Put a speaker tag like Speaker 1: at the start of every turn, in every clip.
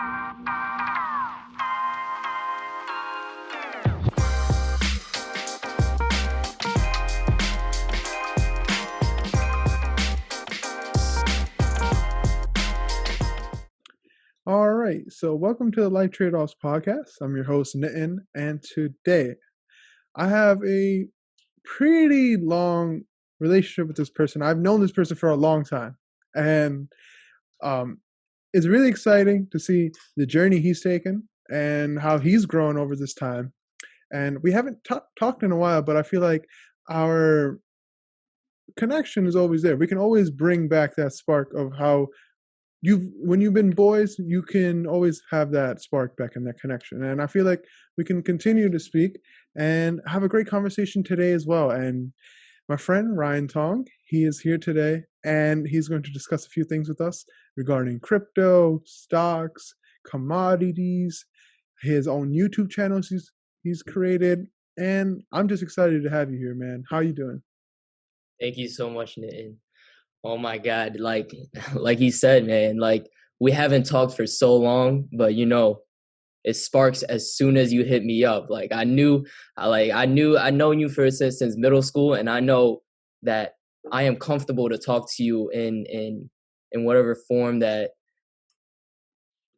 Speaker 1: All right, so welcome to the Life Tradeoffs Podcast. I'm your host, Nitin, and today I have a pretty long relationship with this person. I've known this person for a long time, and it's really exciting to see the journey he's taken and how he's grown over this time. And we haven't talked in a while, but I feel like our connection is always there. We can always bring back that spark of how when you've been boys, you can always have that spark back in that connection. And I feel like we can continue to speak and have a great conversation today as well. And my friend Ryan Tong, he is here today, and he's going to discuss a few things with us regarding crypto, stocks, commodities, his own YouTube channels he's created. And I'm just excited to have you here, man. How you doing?
Speaker 2: Thank you so much, Nitin. Oh my God, like he said, man, like we haven't talked for so long, but it sparks as soon as you hit me up. Like I've known you since middle school, and I know that I am comfortable to talk to you in whatever form that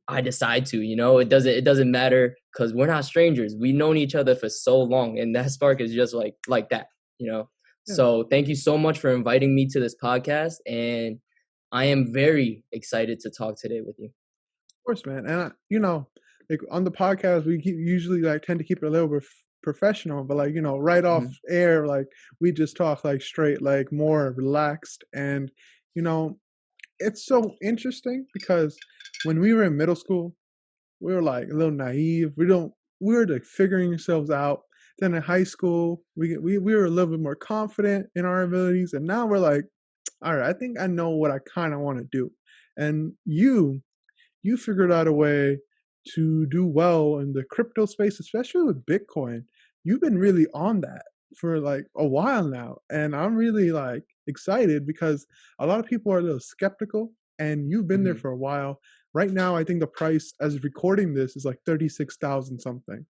Speaker 2: I decide to. It doesn't matter because we're not strangers. We've known each other for so long, and that spark is just like that. Yeah. So thank you so much for inviting me to this podcast, and I am very excited to talk today with you.
Speaker 1: Of course, man. And like on the podcast, we usually tend to keep it a little bit professional, but right off air, like we just talk like straight, like more relaxed. And it's so interesting because when we were in middle school, we were like a little naive. We were like figuring ourselves out. Then in high school, we were a little bit more confident in our abilities, and now we're like, all right, I think I know what I kind of want to do. And you figured out a way to do well in the crypto space, especially with Bitcoin. You've been really on that for like a while now, and I'm really like excited because a lot of people are a little skeptical, and you've been there for a while. Right now, I think the price as recording this is like 36,000 something.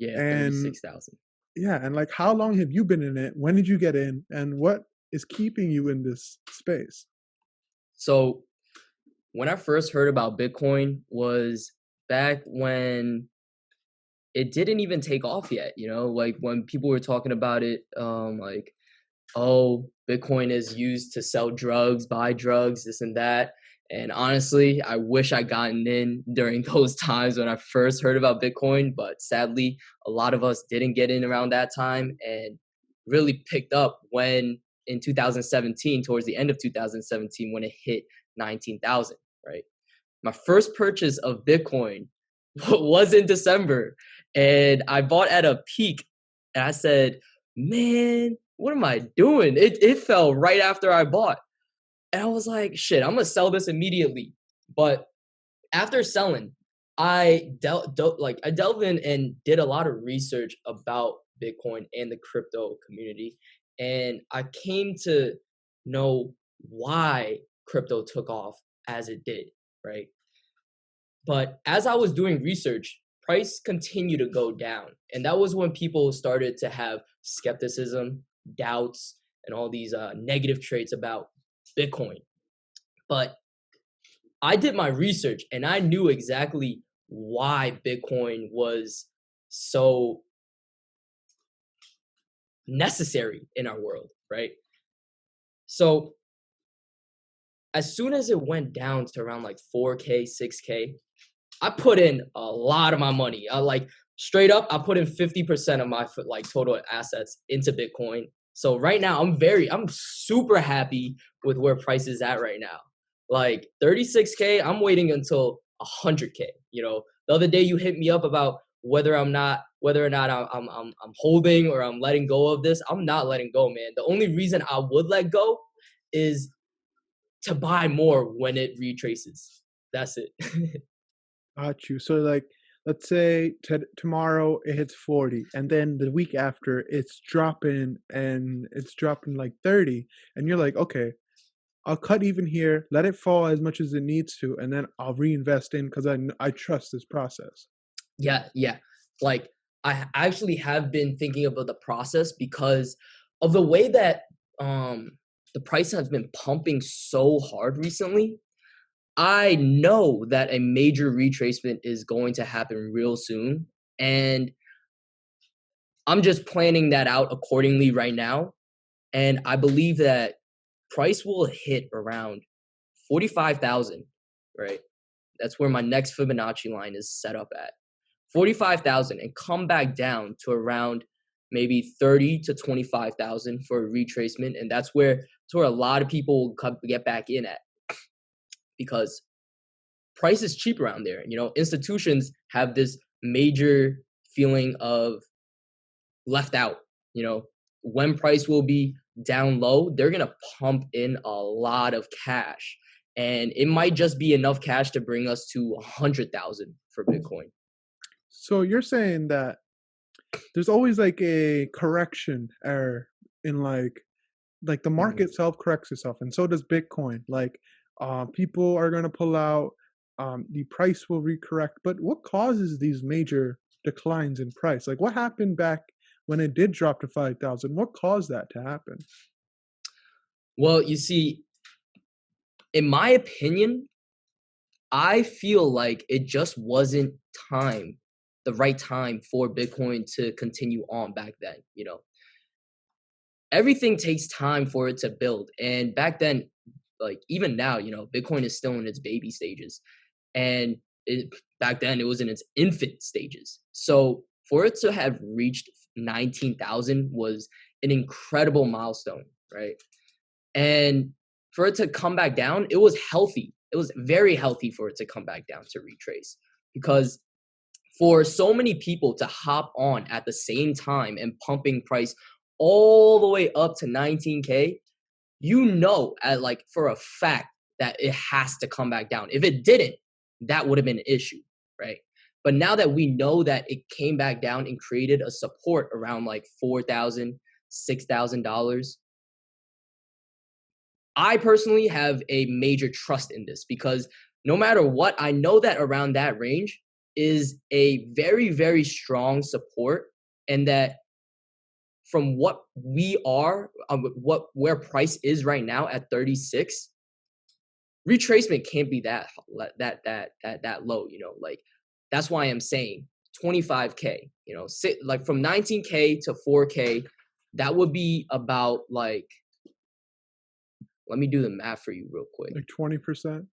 Speaker 2: Yeah, 36,000.
Speaker 1: Yeah, and like how long have you been in it? When did you get in? And what is keeping you in this space?
Speaker 2: So when I first heard about Bitcoin was back when it didn't even take off yet, like when people were talking about it, like, oh, Bitcoin is used to sell drugs, buy drugs, this and that. And honestly, I wish I gotten in during those times when I first heard about Bitcoin, but sadly, a lot of us didn't get in around that time and really picked up when in 2017, towards the end of 2017, when it hit 19,000, right? My first purchase of Bitcoin was in December, and I bought at a peak, and I said, man, what am I doing? It fell right after I bought. And I was like, shit, I'm going to sell this immediately. But after selling, I delved in and did a lot of research about Bitcoin and the crypto community. And I came to know why crypto took off as it did, right? But as I was doing research, price continued to go down. And that was when people started to have skepticism, doubts, and all these negative traits about Bitcoin. But I did my research and I knew exactly why Bitcoin was so necessary in our world, right? So as soon as it went down to around like 4K, 6K, I put in a lot of my money. Straight up, I put in 50% of my total assets into Bitcoin. So right now, I'm super happy with where price is at right now. Like 36K, I'm waiting until 100K. The other day you hit me up about whether or not I'm holding or I'm letting go of this. I'm not letting go, man. The only reason I would let go is to buy more when it retraces. That's it.
Speaker 1: Got you. So let's say tomorrow it hits 40, and then the week after it's dropping like 30, and you're like, okay, I'll cut even here, let it fall as much as it needs to, and then I'll reinvest in because I trust this process.
Speaker 2: Yeah, yeah. Like I actually have been thinking about the process because of the way that the price has been pumping so hard recently. I know that a major retracement is going to happen real soon, and I'm just planning that out accordingly right now. And I believe that price will hit around 45,000, right? That's where my next Fibonacci line is set up at. 45,000 and come back down to around maybe 30 to 25,000 for a retracement, and that's where a lot of people will get back in at, because price is cheap around there. You know, institutions have this major feeling of left out. You know, when price will be down low, they're gonna pump in a lot of cash, and it might just be enough cash to bring us to 100,000 for Bitcoin.
Speaker 1: So you're saying that there's always like a correction error in like the market self-corrects itself, and so does Bitcoin. Like people are going to pull out, the price will recorrect. But what causes these major declines in price? Like what happened back when it did drop to 5,000? What caused that to happen?
Speaker 2: Well, you see, in my opinion, I feel like it just wasn't the right time for Bitcoin to continue on back then. You know, everything takes time for it to build. And back then, like even now, you know, Bitcoin is still in its baby stages. And back then it was in its infant stages. So for it to have reached 19,000 was an incredible milestone, right? And for it to come back down, it was healthy. It was very healthy for it to come back down to retrace, because for so many people to hop on at the same time and pumping price all the way up to 19K, you know, at like for a fact that it has to come back down. If it didn't, that would have been an issue, right? But now that we know that it came back down and created a support around like $4,000, $6,000, I personally have a major trust in this, because no matter what, I know that around that range is a very, very strong support, and that from what we are, where price is right now at 36, retracement can't be that low. You know, like that's why I'm saying 25K. You know, like from 19K to 4K, that would be about like. Let me do the math for you real quick.
Speaker 1: Like 20%?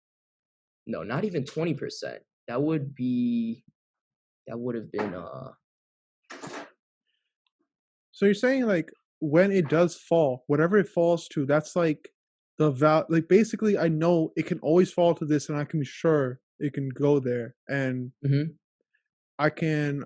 Speaker 2: No, not even 20%. That would have been
Speaker 1: So you're saying like when it does fall, whatever it falls to, that's like like basically I know it can always fall to this, and I can be sure it can go there, and I can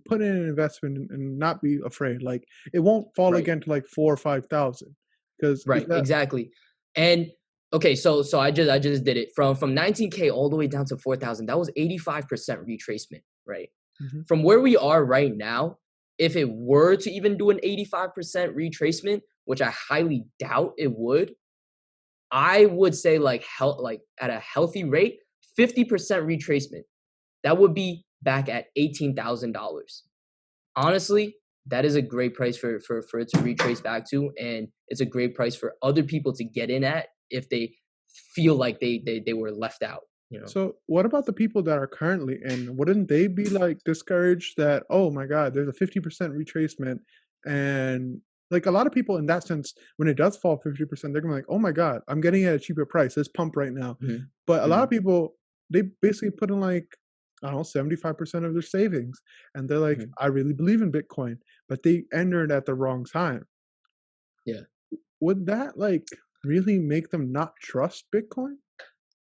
Speaker 1: put in an investment and not be afraid. Like it won't fall again to like 4,000 or 5,000, because
Speaker 2: exactly. And okay, so I just did it from 19K all the way down to 4,000. That was 85% retracement, right? From where we are right now, if it were to even do an 85% retracement, which I highly doubt it would, I would say like at a healthy rate, 50% retracement. That would be back at $18,000. Honestly, that is a great price for it to retrace back to, and it's a great price for other people to get in at if they feel like they were left out. You know?
Speaker 1: So what about the people that are currently in? Wouldn't they be like discouraged that, oh my God, there's a 50% retracement, and like a lot of people in that sense, when it does fall 50%, they're gonna be like, oh my God, I'm getting it at a cheaper price. Let's pump right now. But a lot of people, they basically put in like, I don't know, 75% of their savings, and they're like, I really believe in Bitcoin, but they entered at the wrong time.
Speaker 2: Yeah.
Speaker 1: Would that like really make them not trust Bitcoin?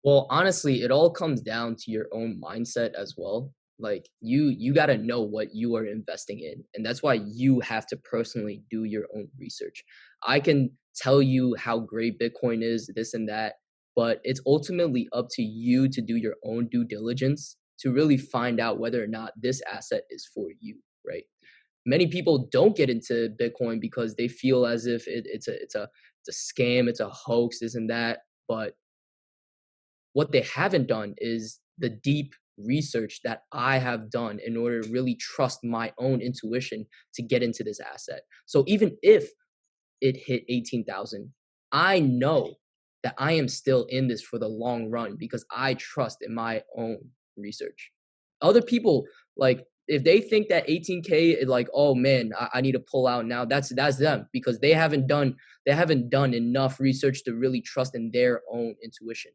Speaker 2: Well, honestly, it all comes down to your own mindset as well. Like you got to know what you are investing in, and that's why you have to personally do your own research. I can tell you how great Bitcoin is, this and that, but it's ultimately up to you to do your own due diligence to really find out whether or not this asset is for you, right? Many people don't get into Bitcoin because they feel as if it's a scam, it's a hoax, this and that. But what they haven't done is the deep research that I have done in order to really trust my own intuition to get into this asset. So even if it hit 18,000, I know that I am still in this for the long run because I trust in my own research. Other people, like, if they think that 18K is like, oh man, I need to pull out now, that's them, because they haven't done enough research to really trust in their own intuition.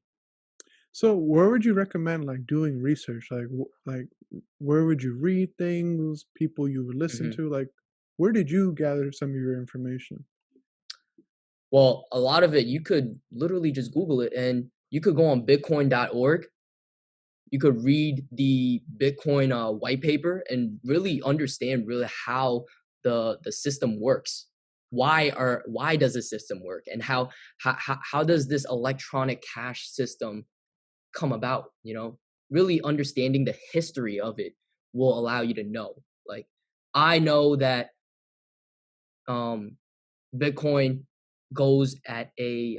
Speaker 1: So where would you recommend like doing research? Like where would you read things, people you would listen
Speaker 2: Mhm.
Speaker 1: to? Like where did you gather some of your information?
Speaker 2: Well, a lot of it, you could literally just Google it, and you could go on bitcoin.org. You could read the Bitcoin white paper and really understand really how the system works. Why does the system work, and how does this electronic cash system come about? Really understanding the history of it will allow you to know. Like, I know that um Bitcoin goes at a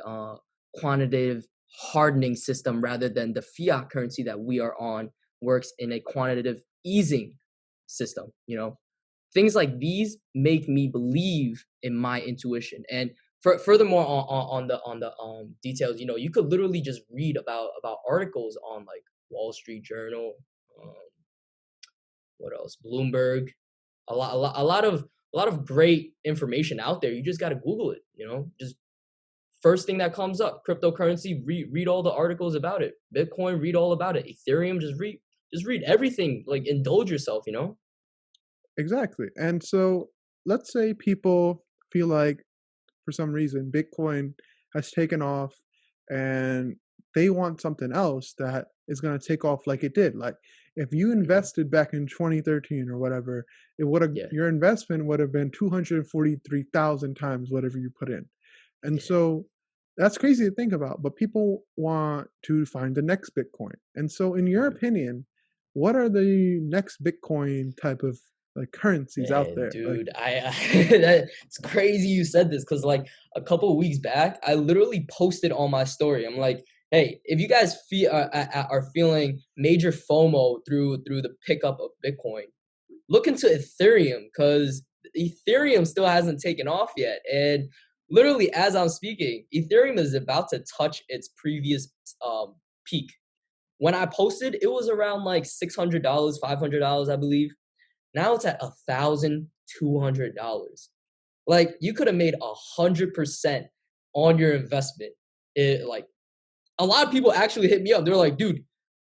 Speaker 2: quantitative hardening system, rather than the fiat currency that we are on works in a quantitative easing system. Things like these make me believe in my intuition. And furthermore, on the details, you could literally just read about articles on like Wall Street Journal, um, what else, Bloomberg, a lot of great information out there. You just got to Google it. Just first thing that comes up: cryptocurrency. Read all the articles about it. Bitcoin, read all about it. Ethereum, just read everything. Like, indulge yourself.
Speaker 1: Exactly. And so let's say people feel like for some reason Bitcoin has taken off and they want something else that is going to take off like it did. Like if you
Speaker 2: Mhm.
Speaker 1: invested back in 2013 or whatever, it would have
Speaker 2: Yeah,
Speaker 1: your investment would have been 243,000 times whatever you put in. And
Speaker 2: yeah,
Speaker 1: so that's crazy to think about, but people want to find the next Bitcoin. And so in your
Speaker 2: mhm.
Speaker 1: opinion, what are the next Bitcoin type of like currencies out
Speaker 2: Man,
Speaker 1: there? Like
Speaker 2: dude, it's crazy you said this, because like a couple of weeks back, I literally posted on my story. I'm like, hey, if you guys are feeling major FOMO through the pickup of Bitcoin, look into Ethereum, because Ethereum still hasn't taken off yet. And literally, as I'm speaking, Ethereum is about to touch its previous peak. When I posted, it was around like $600, $500, I believe. Now it's at $1,200. Like, you could have made 100% on your investment. Like, a lot of people actually hit me up. They're like, dude,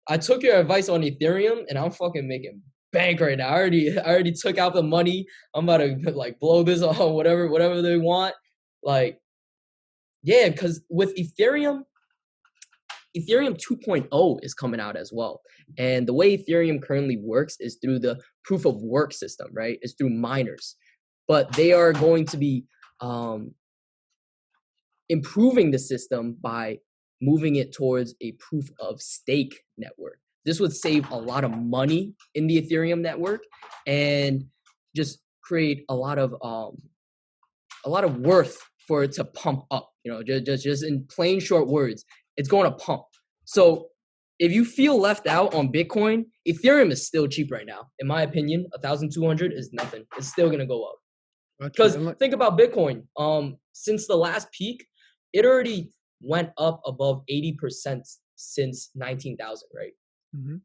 Speaker 2: I took your advice on Ethereum and I'm fucking making bank right now. I already took out the money. I'm about to like blow this on whatever they want. Like, yeah, because with Ethereum 2.0 is coming out as well. And the way Ethereum currently works is through the proof of work system, right? It's through miners. But they are going to be um, improving the system by moving it towards a proof of stake network. This would save a lot of money in the Ethereum network and just create a lot of worth for it to pump up. Just in plain short words, it's going to pump. So if you feel left out on Bitcoin, Ethereum is still cheap right now. In my opinion, 1,200 is nothing. It's still gonna go up.
Speaker 1: gotcha.
Speaker 2: Because
Speaker 1: And like
Speaker 2: think about Bitcoin. Since the last peak, it already went up above 80% since 19,000, right?
Speaker 1: mhm.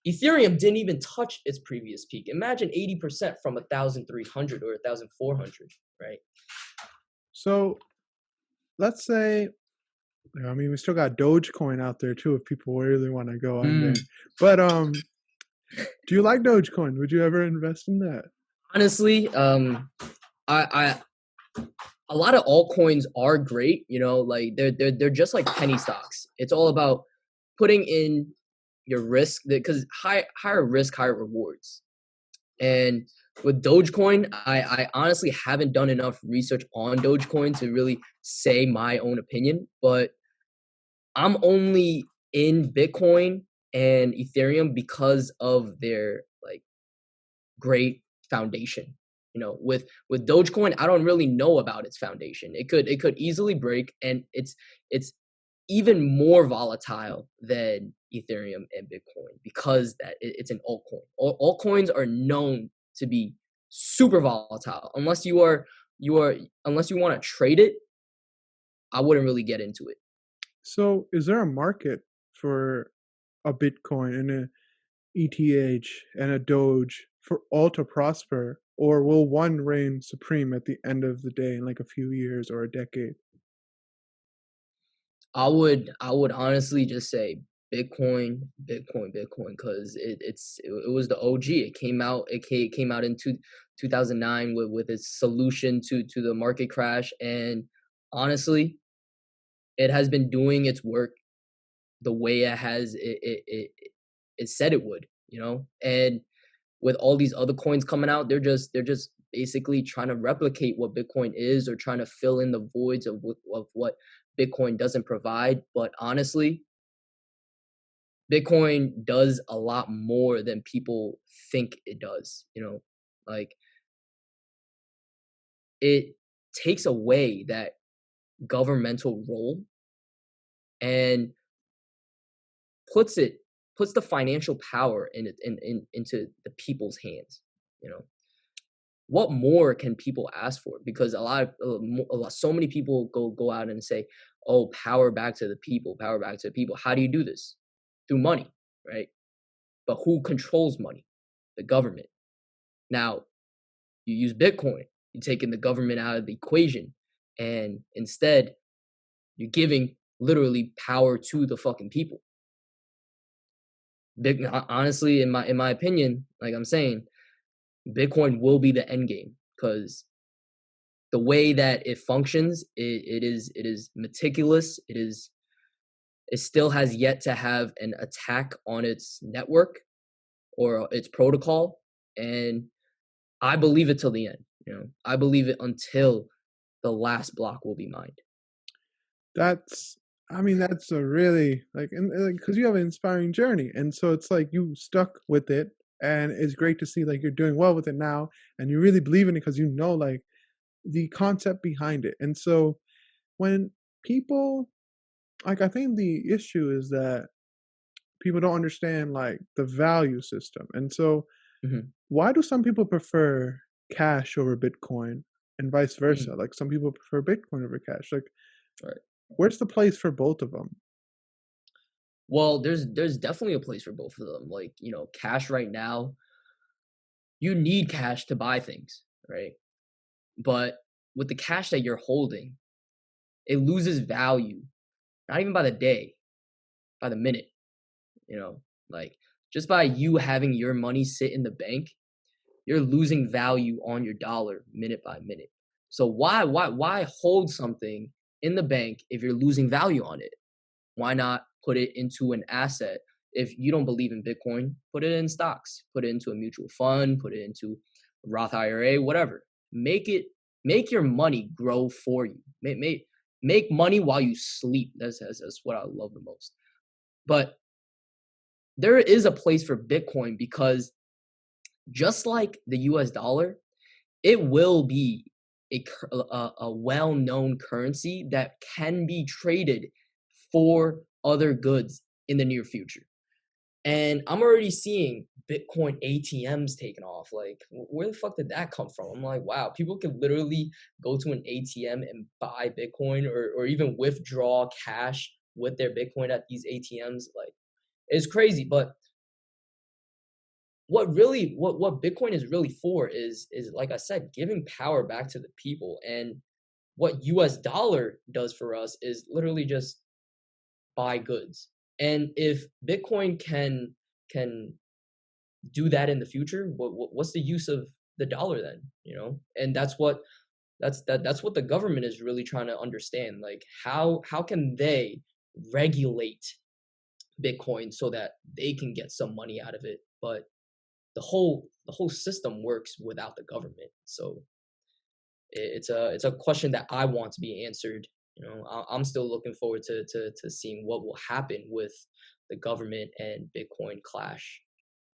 Speaker 2: Ethereum didn't even touch its previous peak. Imagine 80% from 1,300 or 1,400, right?
Speaker 1: So let's say I mean we still got Dogecoin out there too if people really want to go on there.
Speaker 2: Mm.
Speaker 1: But do you like Dogecoin? Would you ever invest in that?
Speaker 2: Honestly, I a lot of altcoins are great. Like they're just like penny stocks. It's all about putting in your risk, because higher risk, higher rewards. And with Dogecoin, I honestly haven't done enough research on Dogecoin to really say my own opinion, but I'm only in Bitcoin and Ethereum because of their like great foundation. With Dogecoin, I don't really know about its foundation. It could easily break, and it's even more volatile than Ethereum and Bitcoin because it's an altcoin. Altcoins are known to be super volatile. Unless you want to trade it, I wouldn't really get into it.
Speaker 1: So, is there a market for a Bitcoin and a ETH and a Doge for all to prosper, or will one reign supreme at the end of the day in like a few years or a decade?
Speaker 2: I would honestly just say Bitcoin, Bitcoin, Bitcoin, because it was the OG. It came out in 2009 with its solution to the market crash, and honestly, it has been doing its work the way it said it would, and with all these other coins coming out, they're just basically trying to replicate what Bitcoin is or trying to fill in the voids of what Bitcoin doesn't provide. But honestly, Bitcoin does a lot more than people think it does. Like it takes away that governmental role and puts the financial power into the people's hands. You know, what more can people ask for? Because so many people go out and say, "Oh, power back to the people, power back to the people." How do you do this? Through money, right? But who controls money? The government. Now, you use Bitcoin. You're taking the government out of the equation, and instead, you're giving literally power to the fucking people. Honestly, in my opinion, like I'm saying, Bitcoin will be the end game because the way that it functions, it is meticulous. It still has yet to have an attack on its network or its protocol, and I believe it till the end. I believe it until the last block will be mined.
Speaker 1: That's, I mean, that's a really like, and because you have an inspiring journey, and so it's like you stuck with it, and it's great to see like you're doing well with it now, and you really believe in it because you know like the concept behind it. And so when people like, I think the issue is that people don't understand like the value system, and so
Speaker 2: Mm-hmm.
Speaker 1: why do some people prefer cash over Bitcoin and vice
Speaker 2: Mm-hmm.
Speaker 1: versa? Like some people prefer Bitcoin over cash. Like,
Speaker 2: Right.
Speaker 1: where's the place for both of them?
Speaker 2: Well, there's definitely a place for both of them. Like, cash right now, you need cash to buy things, right? But with the cash that you're holding, it loses value, not even by the day, by the minute, like just by you having your money sit in the bank, you're losing value on your dollar minute by minute. So why hold something in the bank if you're losing value on it? Why not put it into an asset? If you don't believe in Bitcoin, put it in stocks, put it into a mutual fund, put it into a Roth IRA, whatever. Make your money grow for you. Make money while you sleep. That's what I love the most. But there is a place for Bitcoin because just like the US dollar, it will be a well-known currency that can be traded for other goods in the near future. And I'm already seeing Bitcoin ATMs taken off. Like, where the fuck did that come from? I'm like, wow, people can literally go to an ATM and buy Bitcoin or even withdraw cash with their Bitcoin at these ATMs. Like, it's crazy. But what Bitcoin is really for is like I said, giving power back to the people. And what US dollar does for us is literally just buy goods. And if Bitcoin can do that in the future, what's the use of the dollar then? And that's what the government is really trying to understand. Like how can they regulate Bitcoin so that they can get some money out of it? But the whole system works without the government. So it's a question that I want to be answered. I'm still looking forward to seeing what will happen with the government and Bitcoin clash.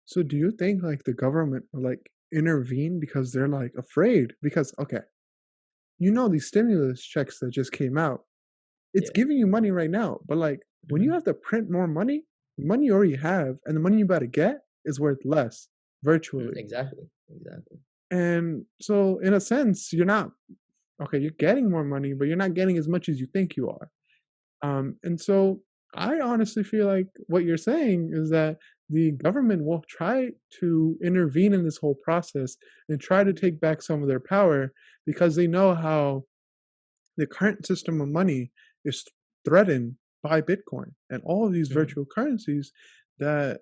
Speaker 1: So do you think like the government will like intervene because they're like afraid? Because okay, these stimulus checks that just came out, it's
Speaker 2: Yeah.
Speaker 1: giving you money right now. But like when you have to print more money, the money you already have and the money you're about to get is worth less virtually.
Speaker 2: Exactly.
Speaker 1: And so in a sense, you're not okay, you're getting more money, but you're not getting as much as you think you are. And so I honestly feel like what you're saying is that the government will try to intervene in this whole process and try to take back some of their power because they know how the current system of money is threatened by Bitcoin and all of these
Speaker 2: Mhm.
Speaker 1: virtual currencies that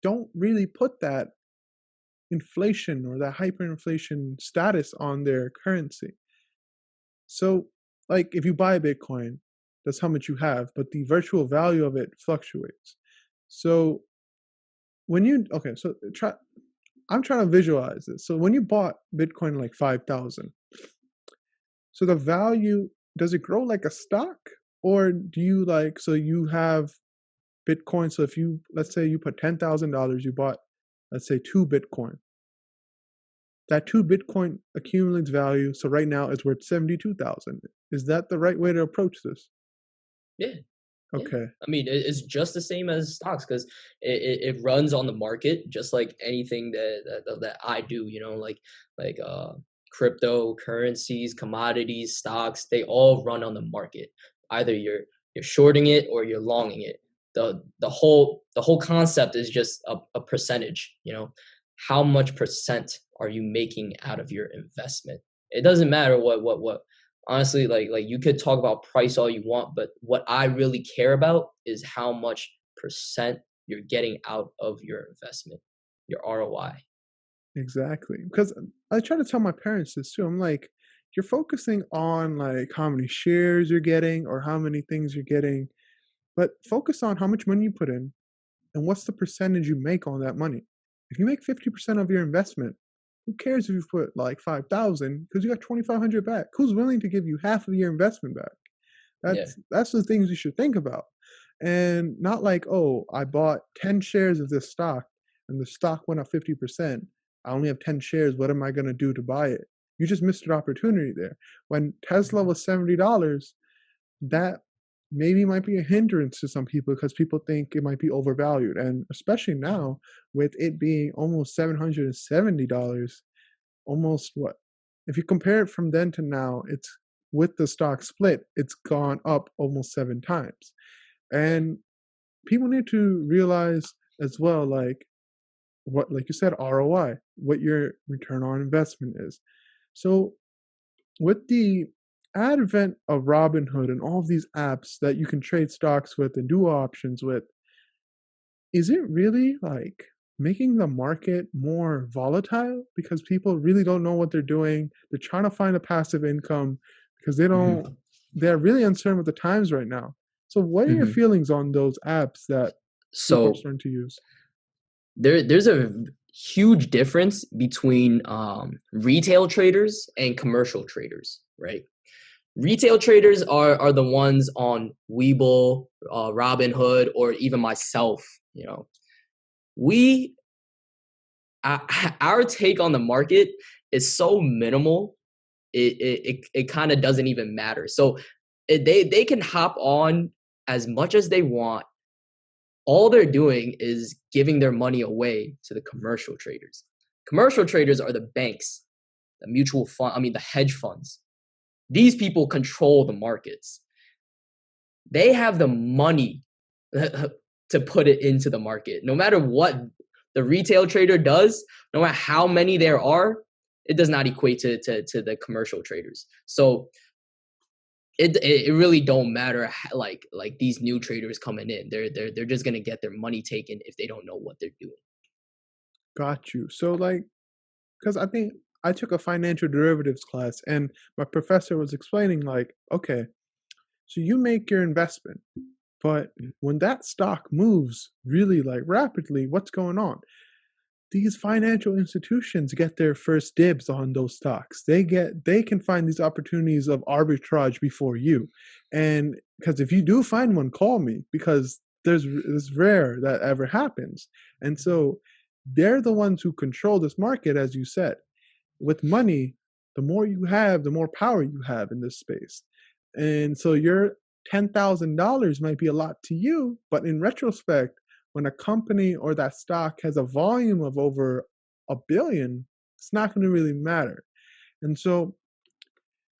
Speaker 1: don't really put that inflation or that hyperinflation status on their currency. So, like, if you buy Bitcoin, that's how much you have, but the virtual value of it fluctuates. So, when you okay, so try. I'm trying to visualize this. So, when you bought Bitcoin like 5,000, so the value does it grow like a stock, or do you like so you have Bitcoin? So if you let's say you put $10,000, you bought let's say 2 Bitcoin. That 2 Bitcoin accumulates value. So right now it's worth 72,000. Is that the right way to approach this?
Speaker 2: Yeah.
Speaker 1: Okay.
Speaker 2: I mean, it's just the same as stocks because it runs on the market just like anything that I do. Like cryptocurrencies, commodities, stocks. They all run on the market. Either you're shorting it or you're longing it. The whole concept is just a percentage. How much percent are you making out of your investment? It doesn't matter what honestly, like you could talk about price all you want, but what I really care about is how much percent you're getting out of your investment, your ROI.
Speaker 1: Exactly. Because I try to tell my parents this too. I'm like, you're focusing on like how many shares you're getting or how many things you're getting, but focus on how much money you put in and what's the percentage you make on that money. If you make 50% of your investment, who cares if you put like 5,000 because you got 2,500 back? Who's willing to give you half of your investment back?
Speaker 2: Yeah.
Speaker 1: That's the things you should think about. And not like, oh, I bought 10 shares of this stock and the stock went up 50%. I only have 10 shares. What am I going to do to buy it? You just missed an opportunity there. When Tesla was $70, that maybe might be a hindrance to some people because people think it might be overvalued. And especially now with it being almost $770, almost what? If you compare it from then to now, it's with the stock split, it's gone up almost 7 times.
Speaker 2: Yeah.
Speaker 1: And people need to realize as well, like you said, ROI, what your return on investment is. So with the advent of Robinhood and all of these apps that you can trade stocks with and do options with, is it really like making the market more volatile because people really don't know what they're doing? They're trying to find a passive income because
Speaker 2: Hmm.
Speaker 1: they're really uncertain with the times right now. So what are your
Speaker 2: Hmm.
Speaker 1: feelings on those apps that people are
Speaker 2: So
Speaker 1: starting to use?
Speaker 2: there's a huge difference between retail traders and commercial traders, right? Retail traders are the ones on Webull, Robinhood, or even myself. We our take on the market is so minimal. It kind of doesn't even matter. So they can hop on as much as they want. All they're doing is giving their money away to the commercial traders. Commercial traders are the banks, the mutual fund. I mean, the hedge funds. These people control the markets. They have the money to put it into the market. No matter what the retail trader does, no matter how many there are, it does not equate to the commercial traders. So it really don't matter like these new traders coming in. They're just gonna get their money taken if they don't know what they're doing.
Speaker 1: Got you. So like, because I think I took a financial derivatives class and my professor was explaining like, okay, so you make your investment, but when that stock moves really like rapidly, what's going on? These financial institutions get their first dibs on those stocks. They can find these opportunities of arbitrage before you. And because if you do find one, call me because it's rare that ever happens. And so they're the ones who control this market, as you said. With money, the more you have, the more power you have in this space. And so your $10,000 might be a lot to you, but in retrospect, when a company or that stock has a volume of over a billion, it's not going to really matter. And so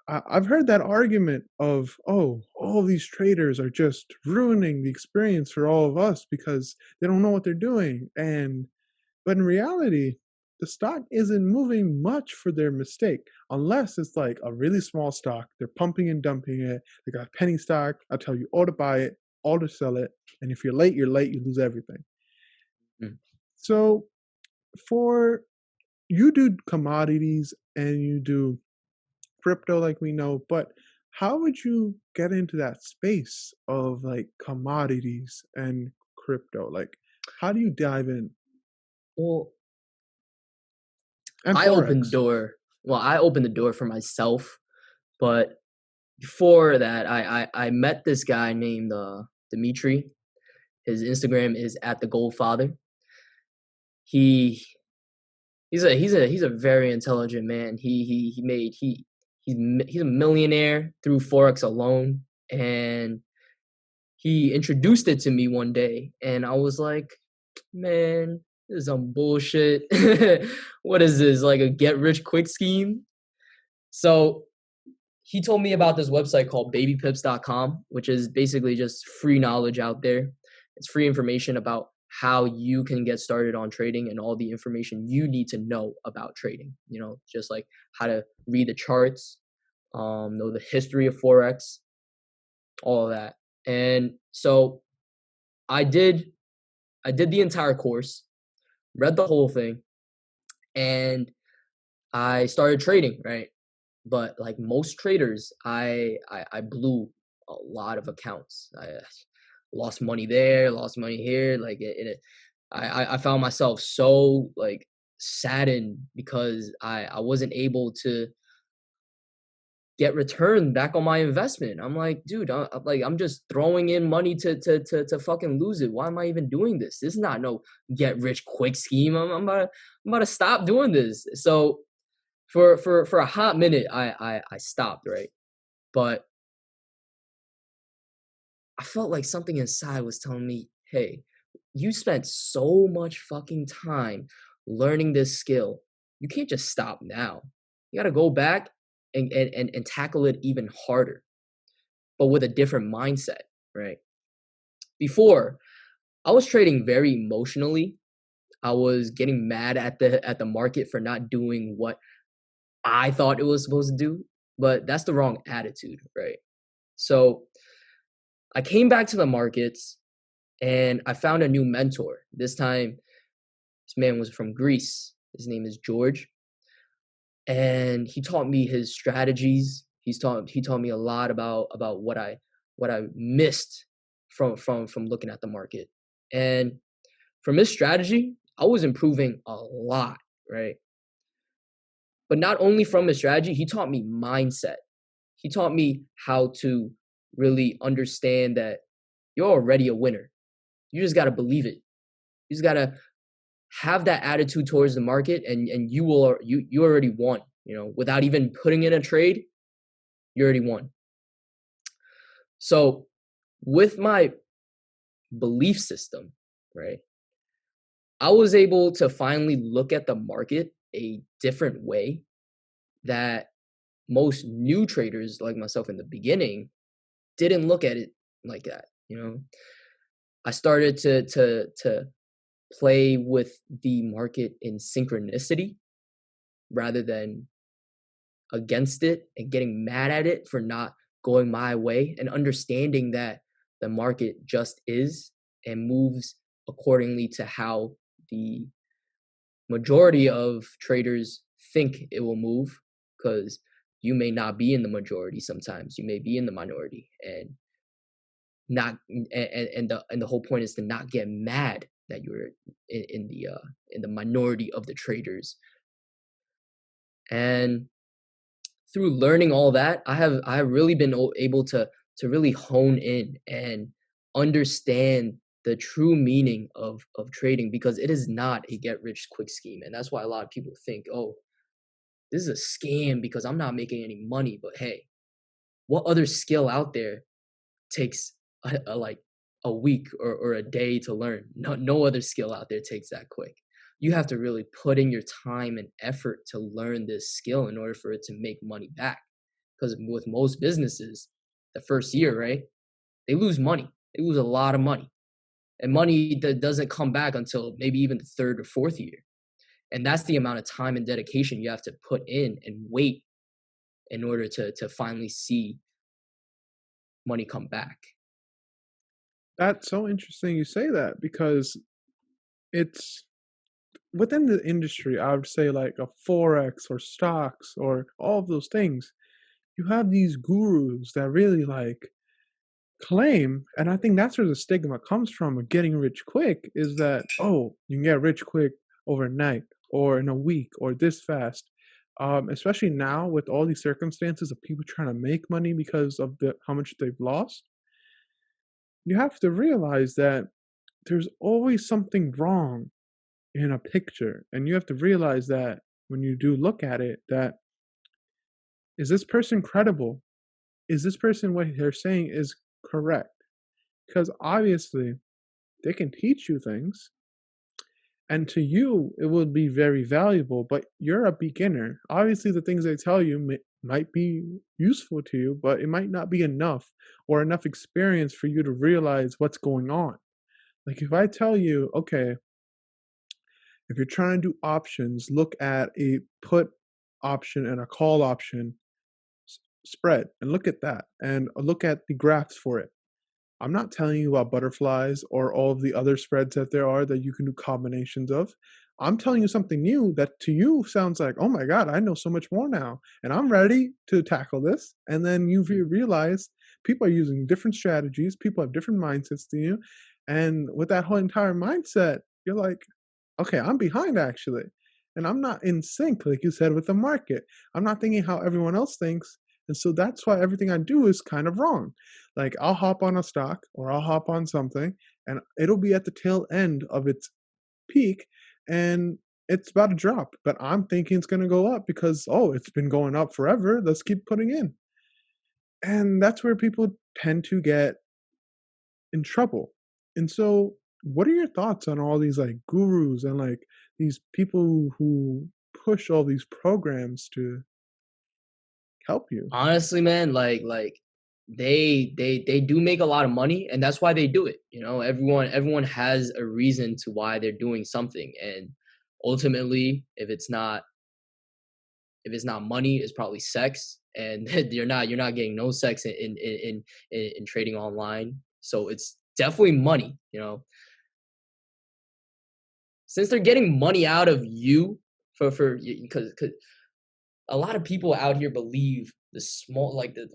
Speaker 1: I've heard that argument of, oh, all these traders are just ruining the experience for all of us because they don't know what they're doing. But in reality, the stock isn't moving much for their mistake, unless it's like a really small stock. They're pumping and dumping it. They got penny stock. I'll tell you all to buy it, all to sell it. And if you're late, you lose everything.
Speaker 2: Mm.
Speaker 1: So for you do commodities and you do crypto like we know, but how would you get into that space of like commodities and crypto? Like, how do you dive in?
Speaker 2: Well,
Speaker 1: And
Speaker 2: I opened the
Speaker 1: Forex.
Speaker 2: door. Well, I opened the door for myself, but before that, I met this guy named Dimitri. His Instagram is at the Goldfather. He's a very intelligent man. He's a millionaire through Forex alone, and he introduced it to me one day, and I was like, man, this is some bullshit. What is this, like a get rich quick scheme? So he told me about this website called babypips.com, which is basically just free knowledge out there. It's free information about how you can get started on trading and all the information you need to know about trading. You know, just like how to read the charts, know the history of Forex, all of that. And so I did the entire course, read the whole thing, and I started trading, right? But like most traders, I blew a lot of accounts. I lost money there, lost money here. Like I found myself so like saddened because I wasn't able to get return back on my investment. I'm like, dude, I'm just throwing in money to fucking lose it. Why am I even doing this? This is not no get rich quick scheme. I'm about to stop doing this. So for a hot minute, I stopped, right? But I felt like something inside was telling me, hey, you spent so much fucking time learning this skill. You can't just stop now. You got to go back and tackle it even harder, but with a different mindset, right? Before, I was trading very emotionally. I was getting mad at the market for not doing what I thought it was supposed to do, but that's the wrong attitude, right? So I came back to the markets and I found a new mentor. This time, this man was from Greece. His name is George, and he taught me his strategies. He taught me a lot about what I missed from looking at the market. And from his strategy, I was improving a lot, right? But not only from his strategy, he taught me mindset. He taught me how to really understand that you're already a winner. You just got to believe it. You just got to have that attitude towards the market, and you already won, you know, without even putting in a trade. You already won. So with my belief system, right, I was able to finally look at the market a different way that most new traders like myself in the beginning didn't look at it like that. You know, I started to play with the market in synchronicity rather than against it and getting mad at it for not going my way, and understanding that the market just is and moves accordingly to how the majority of traders think it will move, because you may not be in the majority. Sometimes you may be in the minority, and not and the whole point is to not get mad that you're in the minority of the traders. And through learning all that, I have really been able to really hone in and understand the true meaning of trading, because it is not a get rich quick scheme. And that's why a lot of people think, oh, this is a scam because I'm not making any money. But hey, what other skill out there takes like a week or a day to learn? No other skill out there takes that quick. You have to really put in your time and effort to learn this skill in order for it to make money back. Because with most businesses, the first year, right, they lose money. They lose a lot of money. And money that doesn't come back until maybe even the third or fourth year. And that's the amount of time and dedication you have to put in and wait in order to finally see money come back.
Speaker 1: That's so interesting you say that, because it's within the industry. I would say like a forex or stocks or all of those things. You have these gurus that really like claim, and I think that's where the stigma comes from of getting rich quick, is that, oh, you can get rich quick overnight or in a week or this fast. Especially now with all these circumstances of people trying to make money because of how much they've lost. You have to realize that there's always something wrong in a picture, and you have to realize that when you do look at it, that is this person credible? Is this person, what they're saying is correct? Because obviously they can teach you things, and to you it would be very valuable, but you're a beginner. Obviously the things they tell you might be useful to you, but it might not be enough or enough experience for you to realize what's going on. Like if I tell you, okay, if you're trying to do options, look at a put option and a call option spread and look at that and look at the graphs for it. I'm not telling you about butterflies or all of the other spreads that there are that you can do combinations of. I'm telling you something new that to you sounds like, oh my God, I know so much more now and I'm ready to tackle this. And then you realize people are using different strategies, people have different mindsets than you. And with that whole entire mindset, you're like, okay, I'm behind actually. And I'm not in sync, like you said, with the market. I'm not thinking how everyone else thinks. And so that's why everything I do is kind of wrong. Like I'll hop on a stock or I'll hop on something and it'll be at the tail end of its peak and it's about to drop. But I'm thinking it's going to go up because, oh, it's been going up forever. Let's keep putting in. And that's where people tend to get in trouble. And so what are your thoughts on all these like gurus and like these people who push all these programs to help you?
Speaker 2: Honestly, man, like they do make a lot of money, and that's why they do it. You know, everyone has a reason to why they're doing something, and ultimately, if it's not money, it's probably sex, and you're not getting no sex in trading online. So it's definitely money. You know, since they're getting money out of you for because a lot of people out here believe the small like the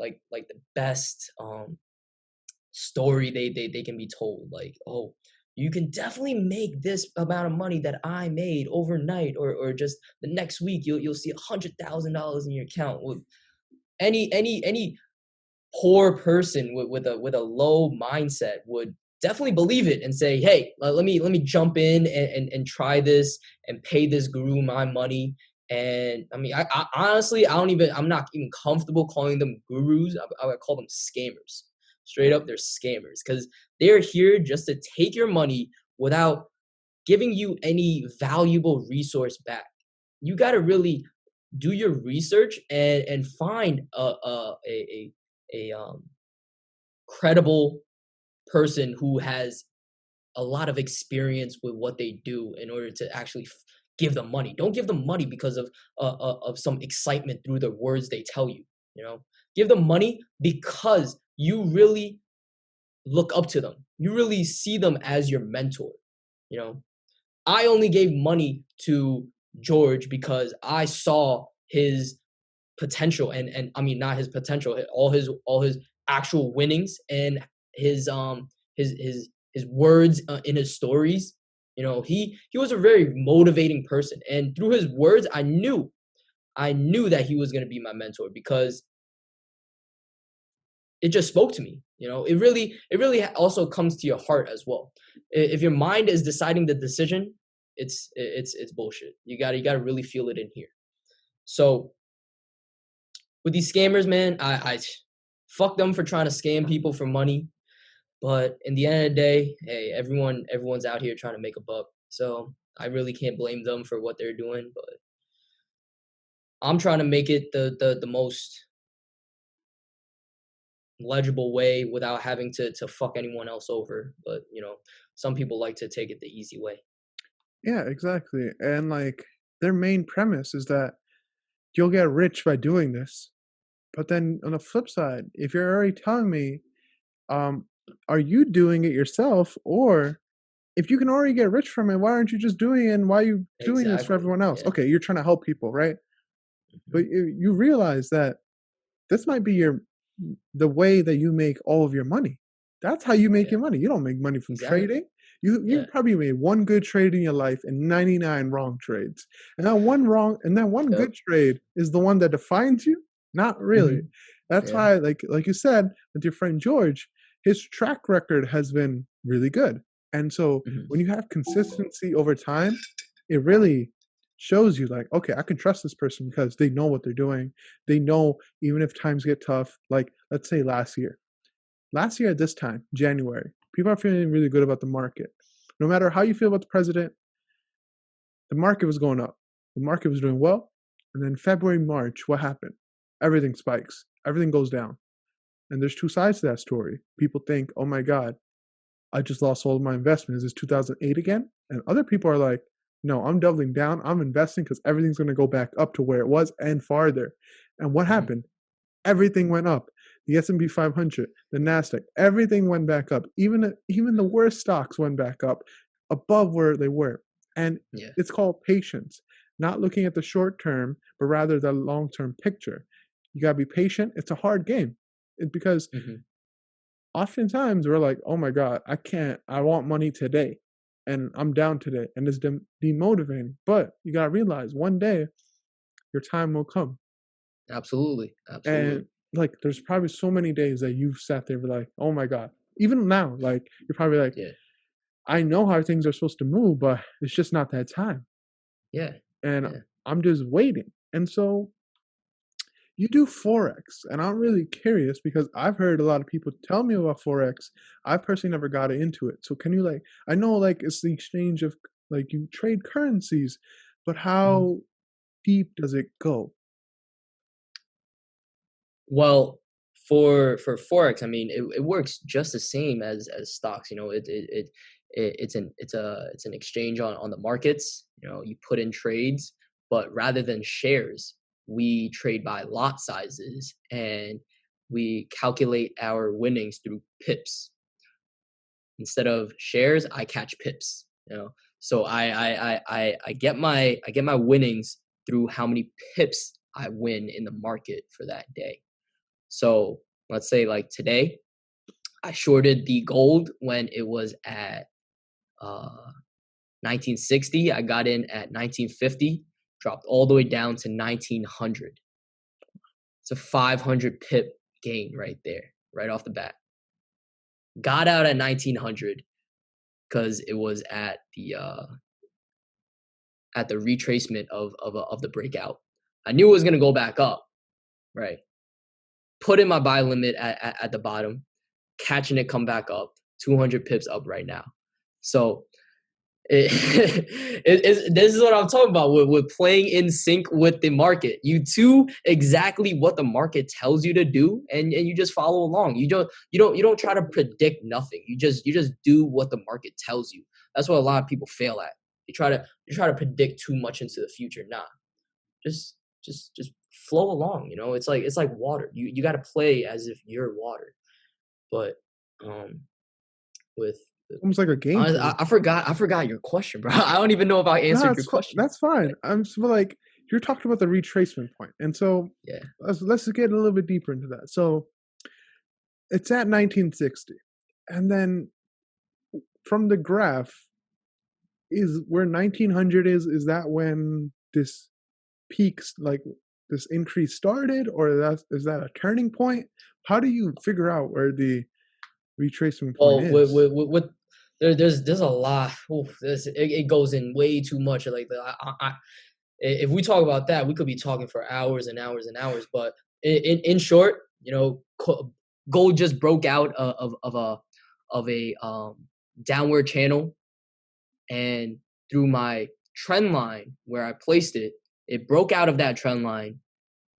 Speaker 2: best story they can be told, like, oh, you can definitely make this amount of money that I made overnight, or just the next week you'll see $100,000 in your account. With any poor person with a low mindset would definitely believe it and say, hey, let me jump in and try this and pay this guru my money. And I mean, I honestly, I'm not even comfortable calling them gurus. I would call them scammers. Straight up, they're scammers, because they're here just to take your money without giving you any valuable resource back. You got to really do your research and find a credible person who has a lot of experience with what they do in order to actually give them money. Don't give them money because of some excitement through the words they tell you. You know, give them money because you really look up to them. You really see them as your mentor. You know, I only gave money to George because I saw his potential, and I mean, not his potential, all his actual winnings, and his words in his stories. You know, he was a very motivating person, and through his words, I knew that he was going to be my mentor, because it just spoke to me. You know, it really also comes to your heart as well. If your mind is deciding the decision, it's bullshit. You got to really feel it in here. So with these scammers, man, fuck them for trying to scam people for money. But in the end of the day, hey, everyone's out here trying to make a buck. So I really can't blame them for what they're doing. But I'm trying to make it the most legible way without having to fuck anyone else over. But some people like to take it the easy way.
Speaker 1: Yeah, exactly. And like their main premise is that you'll get rich by doing this. But then on the flip side, if you're already telling me, are you doing it yourself? Or if you can already get rich from it, why aren't you just doing it? And why are you doing this for everyone else?
Speaker 2: Yeah.
Speaker 1: Okay, you're trying to help people, right? But you realize that this might be the way that you make all of your money. That's how you make your money. You don't make money from trading. You probably made one good trade in your life and 99 wrong trades. And that one good trade is the one that defines you? Not really. That's why, like you said, with your friend George, his track record has been really good. And so when you have consistency over time, it really shows you like, okay, I can trust this person because they know what they're doing. They know even if times get tough, like let's say last year at this time, January, people are feeling really good about the market. No matter how you feel about the president, the market was going up. The market was doing well. And then February, March, what happened? Everything spikes. Everything goes down. And there's two sides to that story. People think, oh my God, I just lost all of my investments. Is this 2008 again? And other people are like, no, I'm doubling down. I'm investing because everything's going to go back up to where it was and farther. And what happened? Everything went up. The S&P 500, the Nasdaq, everything went back up. Even the worst stocks went back up above where they were. And it's called patience. Not looking at the short term, but rather the long-term picture. You got to be patient. It's a hard game. Because oftentimes we're like, oh my God, I want money today. And I'm down today. And it's demotivating. But you got to realize one day your time will come.
Speaker 2: Absolutely.
Speaker 1: And like, there's probably so many days that you've sat there like, oh my God. Even now, like, you're probably like, I know how things are supposed to move, but it's just not that time. And I'm just waiting. And so you do Forex. And I'm really curious because I've heard a lot of people tell me about Forex. I personally never got into it. So can you I know like it's the exchange of like you trade currencies, but how deep does it go?
Speaker 2: Well, for Forex, I mean, it works just the same as stocks. It's an exchange on the markets. You put in trades, but rather than shares, we trade by lot sizes and we calculate our winnings through pips. Instead of shares, I catch pips. So I get my winnings through how many pips I win in the market for that day. So let's say like today, I shorted the gold when it was at 1960. I got in at 1950, dropped all the way down to 1900. It's a 500 pip gain right there, right off the bat. Got out at 1900 because it was at the retracement of the breakout. I knew it was gonna go back up, right? Put in my buy limit at the bottom, catching it come back up, 200 pips up right now. So this is what I'm talking about with playing in sync with the market. You do exactly what the market tells you to do, and you just follow along. You don't try to predict nothing. You just do what the market tells you. That's what a lot of people fail at. You try to predict too much into the future. Nah, just flow along. It's like water. You got to play as if you're water. But with
Speaker 1: almost like a game.
Speaker 2: I forgot your question, bro. I don't even know if I answered your question.
Speaker 1: That's fine. I'm just like, you're talking about the retracement point. And so let's get a little bit deeper into that. So it's at 1960. And then from the graph, is where 1900 is that when this peaks, like this increase started, or is that a turning point? How do you figure out where the retracement point is?
Speaker 2: With there's a lot. It goes in way too much. Like if we talk about that, we could be talking for hours and hours and hours. But in short, gold just broke out of a downward channel, and through my trend line where I placed it, it broke out of that trend line,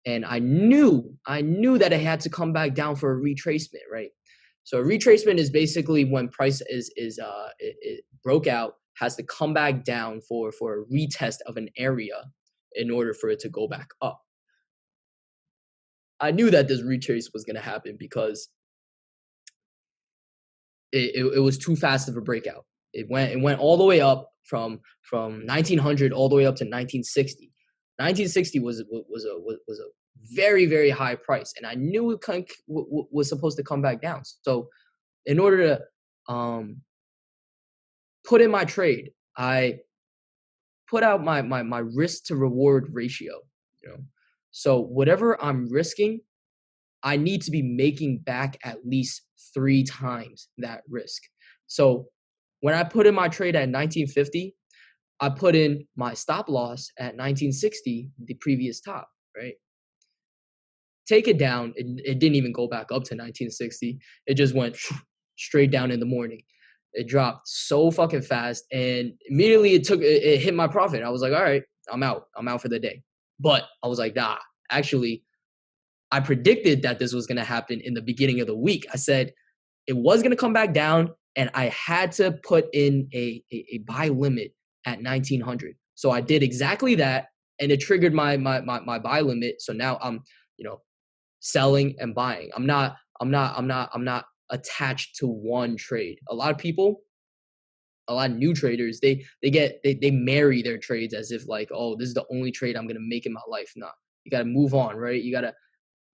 Speaker 2: and I knew that it had to come back down for a retracement, right? So a retracement is basically when price it broke out, has to come back down for a retest of an area in order for it to go back up. I knew that this retrace was going to happen because it was too fast of a breakout. It went all the way up from 1900 all the way up to 1960. 1960 was a very, very high price, and I knew it was supposed to come back down. So in order to put in my trade, I put out my risk to reward ratio. So whatever I'm risking, I need to be making back at least 3 times that risk. So when I put in my trade at 1950, I put in my stop loss at 1960, the previous top, right? Take it down. It didn't even go back up to 1960. It just went straight down in the morning. It dropped so fucking fast, and immediately it hit my profit. I was like, all right, I'm out for the day. But I was like, nah, actually, I predicted that this was going to happen in the beginning of the week. I said it was going to come back down, and I had to put in a buy limit at 1900. So I did exactly that, and it triggered my buy limit. So now I'm, selling and buying. I'm not attached to one trade. A lot of new traders, they marry their trades as if like, oh, this is the only trade I'm going to make in my life. Nah, you got to move on, right? You got to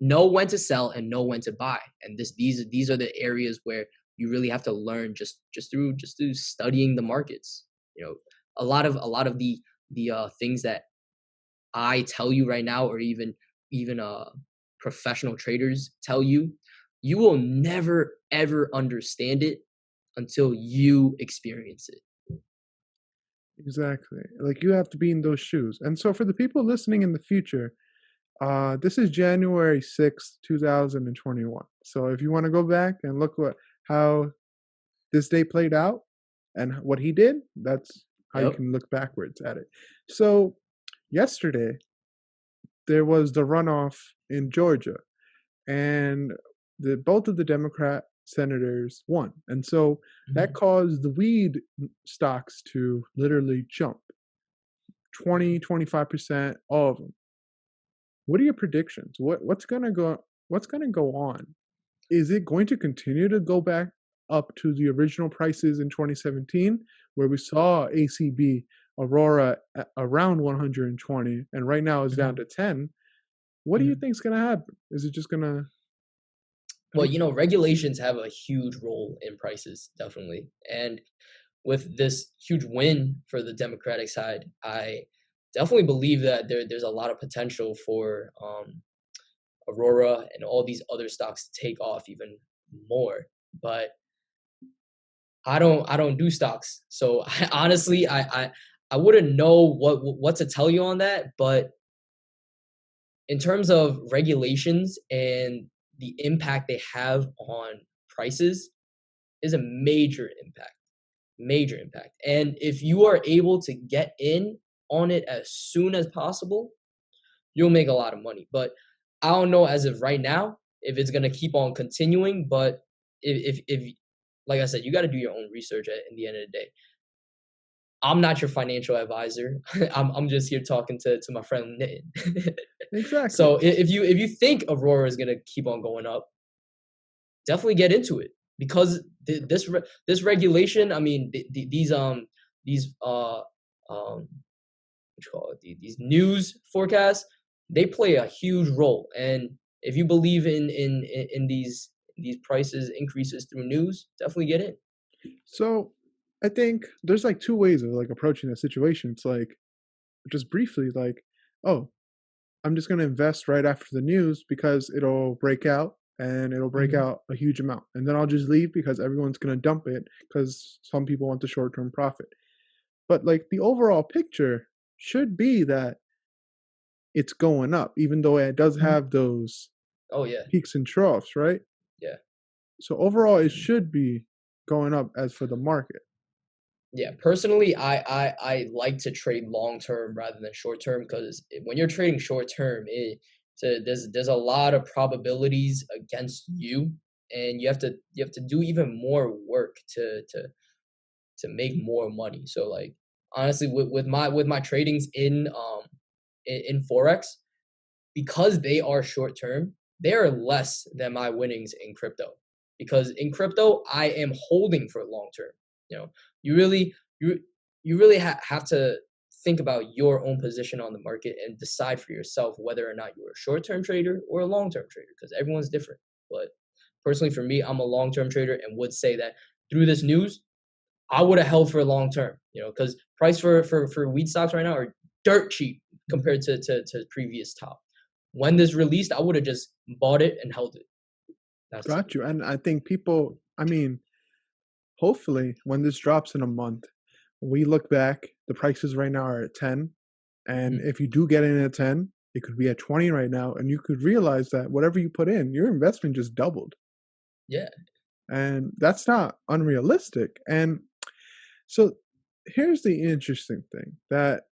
Speaker 2: know when to sell and know when to buy. And these are the areas where you really have to learn just through studying the markets. A lot of the things that I tell you right now, or even professional traders tell you, you will never ever understand it until you experience it.
Speaker 1: Exactly. Like, you have to be in those shoes. And so for the people listening in the future, this is January 6th, 2021. So if you want to go back and look how this day played out and what he did, that's how you can look backwards at it. So yesterday, there was the runoff in Georgia, and both of the Democrat senators won. And so that caused the weed stocks to literally jump 20-25%, all of them. What are your predictions? What's gonna go on? Is it going to continue to go back up to the original prices in 2017, where we saw ACB Aurora at around 120, and right now it's down to 10? What do you think is gonna happen? Is it just gonna?
Speaker 2: Well, regulations have a huge role in prices, definitely. And with this huge win for the Democratic side, I definitely believe that there's a lot of potential for Aurora and all these other stocks to take off even more. But I don't do stocks, so honestly I wouldn't know what to tell you on that. But in terms of regulations and the impact they have on prices, is a major impact. And if you are able to get in on it as soon as possible, you'll make a lot of money. But I don't know as of right now if it's going to keep on continuing. But if like I said, you got to do your own research in the end of the day. I'm not your financial advisor. I'm just here talking to my friend Nitin.
Speaker 1: Exactly.
Speaker 2: So if you think Aurora is gonna keep on going up, definitely get into it, because this regulation. I mean, these these news forecasts, they play a huge role. And if you believe in these prices increases through news, definitely get in.
Speaker 1: So I think there's like 2 ways of like approaching that situation. It's like, just briefly, like, oh, I'm just going to invest right after the news because it'll break out, and it'll break out a huge amount. And then I'll just leave because everyone's going to dump it because some people want the short-term profit. But like, the overall picture should be that it's going up, even though it does have those
Speaker 2: Oh yeah.
Speaker 1: peaks and troughs, right?
Speaker 2: Yeah.
Speaker 1: So overall, it should be going up as for the market.
Speaker 2: Yeah, personally, I like to trade long term rather than short term, because when you're trading short term, there's a lot of probabilities against you, and you have to do even more work to make more money. So like honestly, with my tradings in forex, because they are short term, they are less than my winnings in crypto. Because in crypto, I am holding for long term. You know, you really you really have to think about your own position on the market and decide for yourself whether or not you're a short term trader or a long term trader, because everyone's different. But personally, for me, I'm a long term trader and would say that through this news, I would have held for a long term. Because price for wheat stocks right now are dirt cheap compared to previous top. When this released, I would have just bought it and held it. That's
Speaker 1: Got you. And I think people, I mean, hopefully when this drops in a month, we look back, the prices right now are at 10. And
Speaker 2: mhm.
Speaker 1: if you do get in at 10, it could be at 20 right now. And you could realize that whatever you put in, your investment just doubled.
Speaker 2: Yeah.
Speaker 1: And that's not unrealistic. And so here's the interesting thing, that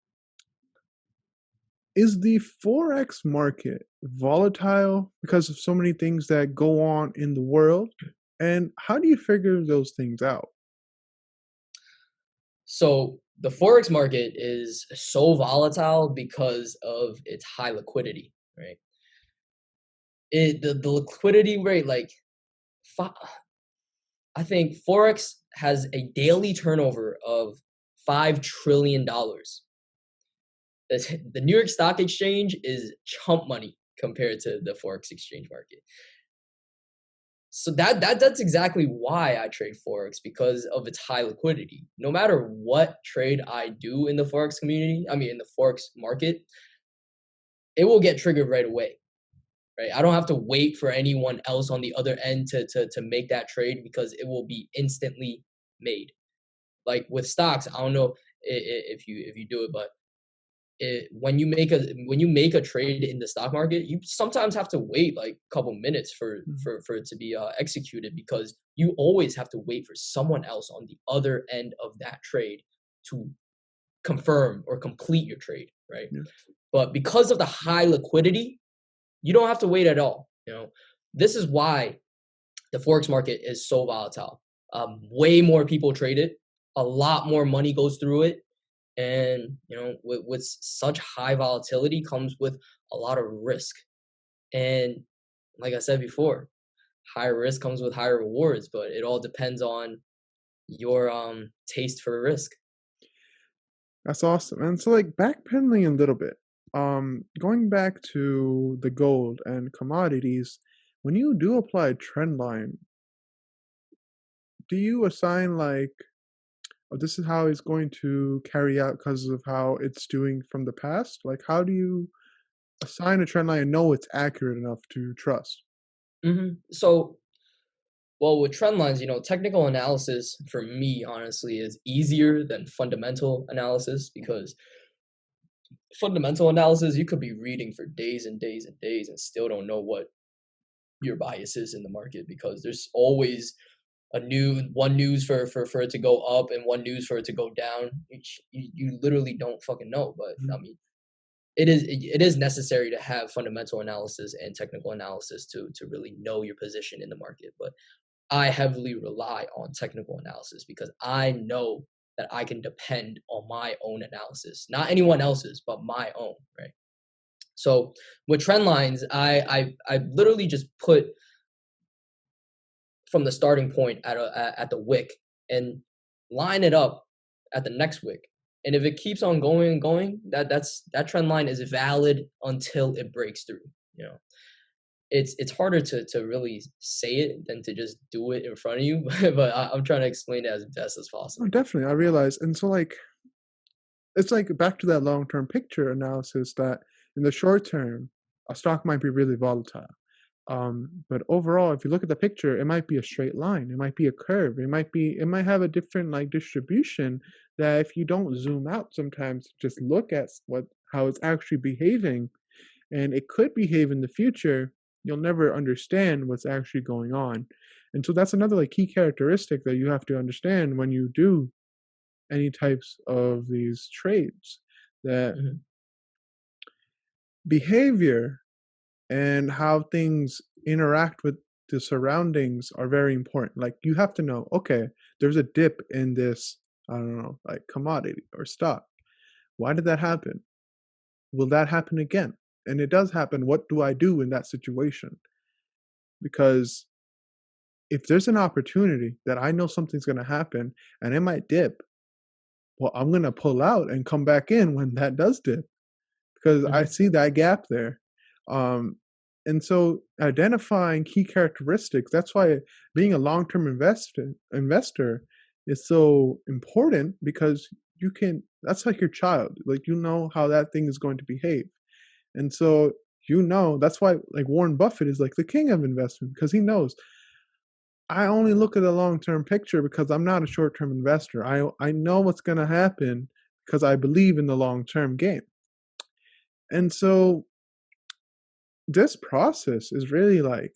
Speaker 1: is the forex market volatile because of so many things that go on in the world? And how do you figure those things out?
Speaker 2: So the forex market is so volatile because of its high liquidity, right? The liquidity rate, like, I think forex has a daily turnover of $5 trillion. The New York Stock Exchange is chump money compared to the forex exchange market. So that's exactly why I trade forex, because of its high liquidity. No matter what trade I do in the forex community, I mean in the forex market, it will get triggered right away. Right? I don't have to wait for anyone else on the other end to make that trade, because it will be instantly made. Like with stocks, I don't know if you do it, but when you make a trade in the stock market, you sometimes have to wait like a couple minutes for it to be executed, because you always have to wait for someone else on the other end of that trade to confirm or complete your trade, right?
Speaker 1: Yeah.
Speaker 2: But because of the high liquidity, you don't have to wait at all. This is why the forex market is so volatile. Way more people trade it, a lot more money goes through it, and with such high volatility comes with a lot of risk. And like I said before, higher risk comes with higher rewards, but it all depends on your taste for risk.
Speaker 1: That's awesome. And so, like, backpedaling a little bit, going back to the gold and commodities, when you do apply a trend line, do you assign like, oh, this is how it's going to carry out because of how it's doing from the past? Like, how do you assign a trend line and know it's accurate enough to trust?
Speaker 2: So, well, with trend lines, technical analysis for me, honestly, is easier than fundamental analysis, because fundamental analysis, you could be reading for days and days and days and still don't know what your bias is in the market, because there's always one news for it to go up and one news for it to go down. You literally don't fucking know. But
Speaker 1: Mhm.
Speaker 2: I mean, it is necessary to have fundamental analysis and technical analysis to really know your position in the market. But I heavily rely on technical analysis, because I know that I can depend on my own analysis, not anyone else's, but my own, right? So with trend lines, I literally just put from the starting point at the wick and line it up at the next wick. And if it keeps on going and going, that trend line is valid until it breaks through. You know, it's harder to really say it than to just do it in front of you. But I'm trying to explain it as best as
Speaker 1: Oh,
Speaker 2: possible.
Speaker 1: definitely. I realize. And so, like, it's like back to that long term picture analysis that in the short term, a stock might be really volatile. But overall, if you look at the picture, it might be a straight line. It might be a curve. It might have a different like distribution that if you don't zoom out sometimes, just look at how it's actually behaving, and it could behave in the future. you'll never understand what's actually going on. And so that's another like key characteristic that you have to understand when you do any types of these trades, that
Speaker 2: Mhm.
Speaker 1: behavior and how things interact with the surroundings are very important. Like you have to know, okay, there's a dip in this, I don't know, like commodity or stock. Why did that happen? Will that happen again? And it does happen. What do I do in that situation? Because if there's an opportunity that I know something's going to happen and it might dip, well, I'm going to pull out and come back in when that does dip because I
Speaker 2: Mhm.
Speaker 1: see that gap there. Um, and so identifying key characteristics, that's why being a long-term investor is so important, because you can, that's like your child, like you know how that thing is going to behave. And so that's why like Warren Buffett is like the king of investment, because he knows I only look at the long-term picture because I'm not a short-term investor. I know what's going to happen because I believe in the long-term game. And so this process is really like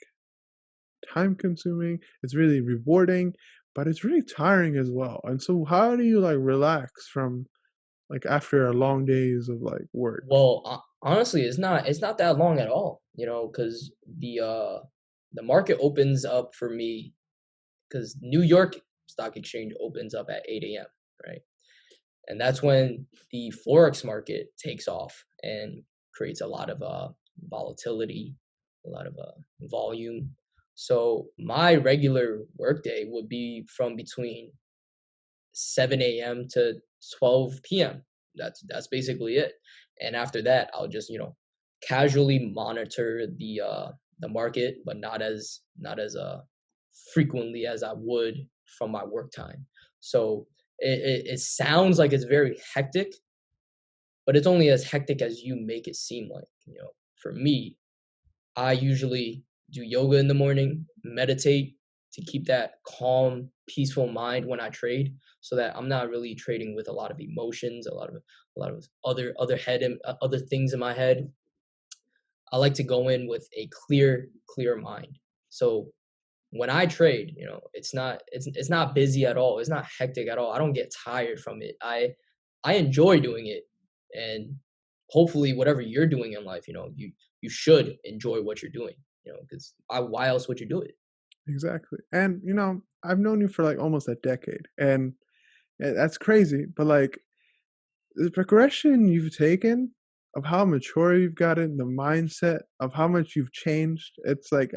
Speaker 1: time consuming, it's really rewarding, but it's really tiring as well. And so how do you like relax from like after a long days of like work?
Speaker 2: Well, honestly, it's not that long at all, because the market opens up for me because New York Stock Exchange opens up at 8 a.m., right? And that's when the forex market takes off and creates a lot of volatility, a lot of volume. So my regular workday would be from between 7 a.m. to 12 p.m. That's basically it. And after that, I'll just casually monitor the market, but not as frequently as I would from my work time. So it sounds like it's very hectic, but it's only as hectic as you make it seem like. For me, I usually do yoga in the morning, meditate to keep that calm, peaceful mind when I trade, so that I'm not really trading with a lot of emotions, a lot of other things in my head. I like to go in with a clear mind. So when I trade, it's not busy at all. It's not hectic at all. I don't get tired from it. I enjoy doing it, and hopefully, whatever you're doing in life, you should enjoy what you're doing. Because why else would you do it?
Speaker 1: Exactly. And I've known you for like almost a decade, and that's crazy, but like the progression you've taken of how mature you've gotten, the mindset of how much you've changed, it's like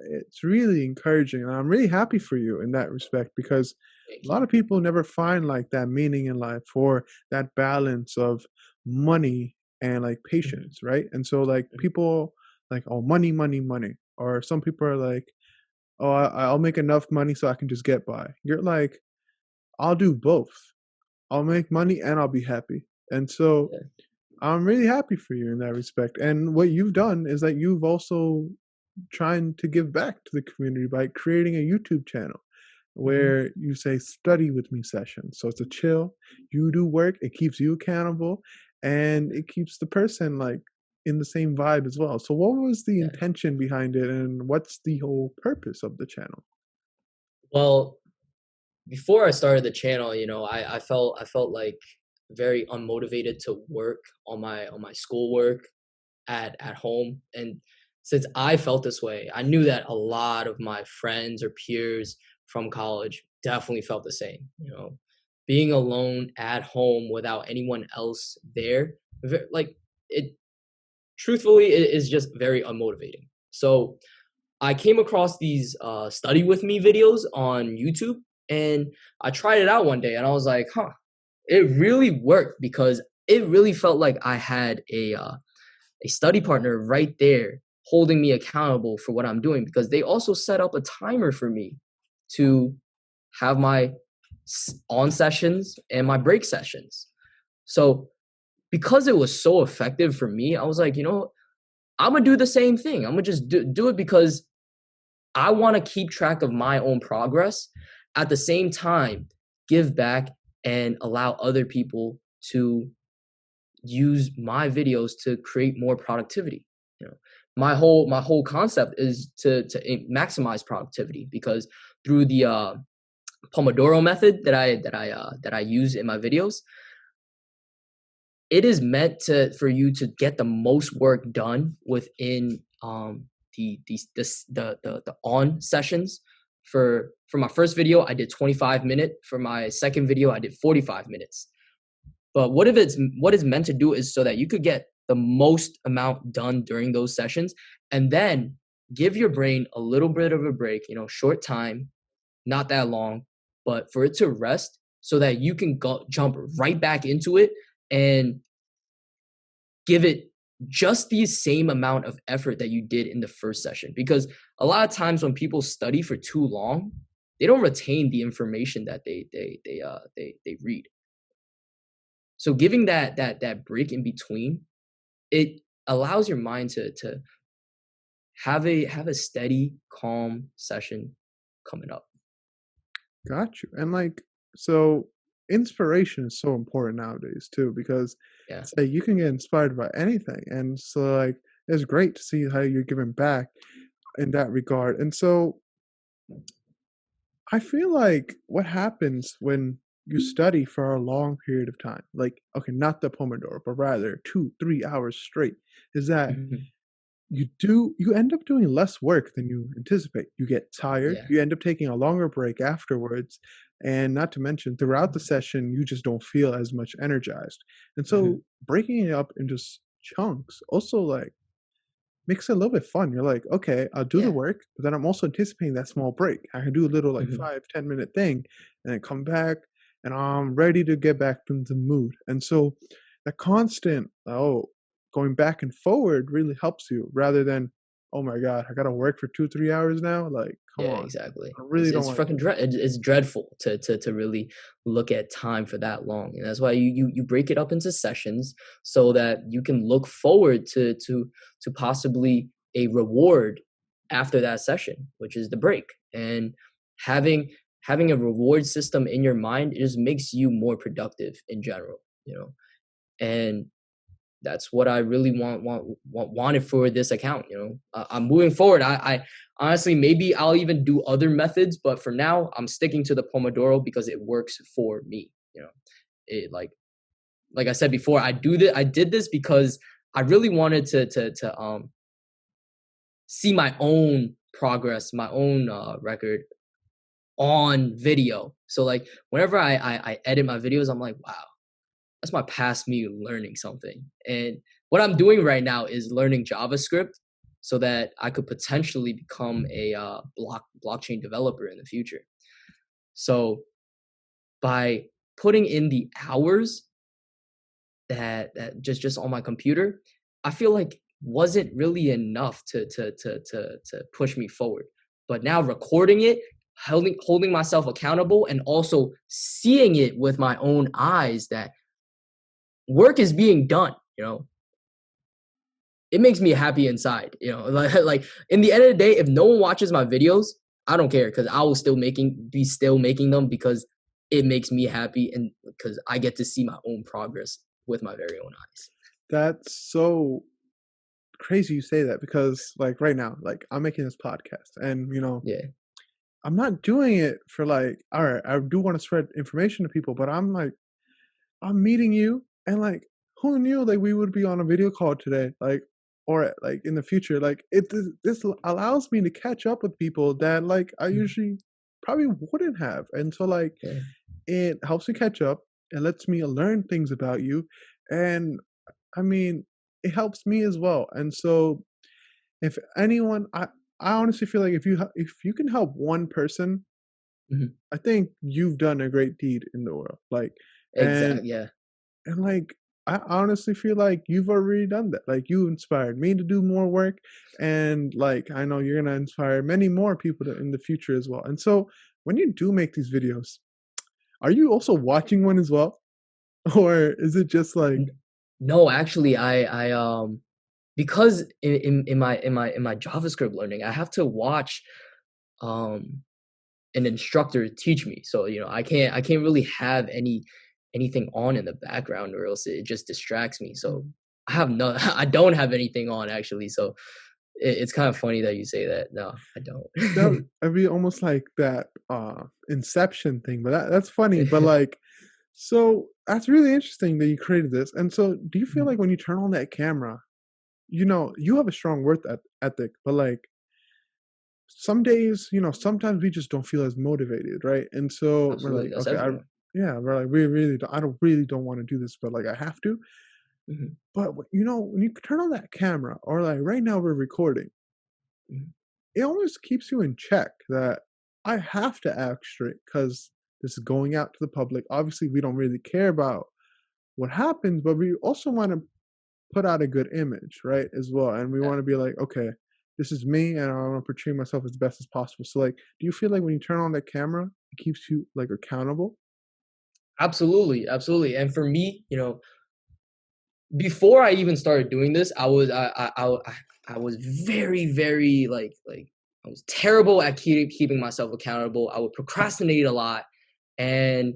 Speaker 1: it's really encouraging, and I'm really happy for you in that respect, because
Speaker 2: Thank
Speaker 1: a lot
Speaker 2: you.
Speaker 1: of people never find like that meaning in life or that balance of money and like
Speaker 2: Mhm,
Speaker 1: patience, right? And so like
Speaker 2: mhm.
Speaker 1: people like, oh, money, money, money, or some people are like, oh, I'll make enough money so I can just get by. You're like, I'll do both. I'll make money and I'll be happy. And so
Speaker 2: Yeah.
Speaker 1: I'm really happy for you in that respect. And what you've done is that you've also trying to give back to the community by creating a YouTube channel
Speaker 2: Mhm.
Speaker 1: where you say study with me sessions. So it's a chill, you do work, it keeps you accountable, and it keeps the person like in the same vibe as well. So what was the
Speaker 2: Yeah.
Speaker 1: intention behind it, and what's the whole purpose of the channel?
Speaker 2: Well, before I started the channel, I felt like very unmotivated to work on my schoolwork at home. And since I felt this way, I knew that a lot of my friends or peers from college definitely felt the same. Being alone at home without anyone else there, like it. Truthfully, it is just very unmotivating. So I came across these study with me videos on YouTube, and I tried it out one day, and I was like, huh, it really worked, because it really felt like I had a study partner right there holding me accountable for what I'm doing, because they also set up a timer for me to have my on sessions and my break sessions. So because it was so effective for me, I was like, I'm gonna do the same thing. I'm gonna just do it because I want to keep track of my own progress. At the same time, give back and allow other people to use my videos to create more productivity. You know, my whole concept is to maximize productivity, because through the Pomodoro method that I use in my videos, it is meant for you to get the most work done within the on sessions. For my first video, I did 25 minutes. For my second video, I did 45 minutes. But what it's meant to do is so that you could get the most amount done during those sessions, and then give your brain a little bit of a break, short time, not that long, but for it to rest so that you can jump right back into it and give it just the same amount of effort that you did in the first session. Because a lot of times when people study for too long, they don't retain the information that they read. So giving that break in between, it allows your mind to have a steady, calm session coming up.
Speaker 1: Got you. And so inspiration is so important nowadays too, because you can get inspired by anything. And so it's great to see how you're giving back in that regard. And so I feel like what happens when you study for a long period of time, not the Pomodoro, but rather 2-3 hours straight, is that you end up doing less work than you anticipate. You get tired.
Speaker 2: Yeah.
Speaker 1: You end up taking a longer break afterwards. And not to mention, throughout the session, you just don't feel as much energized. And so breaking it up into chunks also makes it a little bit fun. You're like, okay, I'll do the work, but then I'm also anticipating that small break. I can do a little 5-10 minute thing and then come back and I'm ready to get back into the mood. And so the constant, going back and forward really helps you, rather than, oh my God, I got to work for 2-3 hours now. Come on.
Speaker 2: Exactly.
Speaker 1: I really don't
Speaker 2: it's fucking it's dreadful to really look at time for that long. And that's why you break it up into sessions so that you can look forward to possibly a reward after that session, which is the break. And having a reward system in your mind, it just makes you more productive in general, and that's what I really wanted for this account. I'm moving forward. I honestly, maybe I'll even do other methods, but for now I'm sticking to the Pomodoro because it works for me. It like I said before, I did this because I really wanted to see my own progress, my own record on video. So whenever I edit my videos, I'm like, wow, that's my past me learning something. And what I'm doing right now is learning JavaScript so that I could potentially become a blockchain developer in the future. So by putting in the hours that just on my computer, I feel like wasn't really enough to push me forward. But now recording it, holding myself accountable, and also seeing it with my own eyes that work is being done, it makes me happy inside, like in the end of the day, if no one watches my videos, I don't care, because I will still be making them because it makes me happy and because I get to see my own progress with my very own eyes.
Speaker 1: That's so crazy you say that, because right now, I'm making this podcast and, I'm not doing it for all right, I do want to spread information to people, but I'm meeting you. And who knew we would be on a video call today, or in the future. This allows me to catch up with people that I usually probably wouldn't have. And so it helps me catch up. It lets me learn things about you, and I mean, it helps me as well. And so if anyone, I honestly feel like if you can help one person, I think you've done a great deed in the world.
Speaker 2: Exactly. Yeah.
Speaker 1: And I honestly feel like you've already done that. You inspired me to do more work, and I know you're gonna inspire many more people in the future as well. And so when you do make these videos, are you also watching one as well, or is it just
Speaker 2: No, actually, I because in my JavaScript learning, I have to watch an instructor teach me. So I can't really have anything on in the background, or else it just distracts me. So I don't have anything on, actually. So it's kind of funny that you say that. No, I don't.
Speaker 1: That'd be almost like that Inception thing, but that's funny. But like, so that's really interesting that you created this. And so, do you feel like when you turn on that camera, you have a strong work ethic, but like some days, sometimes we just don't feel as motivated, right? And so we're
Speaker 2: Absolutely,
Speaker 1: like,
Speaker 2: that's
Speaker 1: okay,
Speaker 2: everyone.
Speaker 1: we're like, we really don't, I don't really don't want to do this, but like I have to.
Speaker 2: Hmm.
Speaker 1: But when you turn on that camera, or like right now we're recording,
Speaker 2: Hmm.
Speaker 1: it almost keeps you in check that I have to act straight because this is going out to the public. Obviously, we don't really care about what happens, but we also want to put out a good image, right? As well. And we
Speaker 2: Yeah.
Speaker 1: want to be like, okay, this is me and I want to portray myself as best as possible. So like, do you feel like when you turn on that camera, it keeps you like accountable?
Speaker 2: Absolutely, absolutely. And for me, before I even started doing this, I was very, very like I was terrible at keeping myself accountable. I would procrastinate a lot, and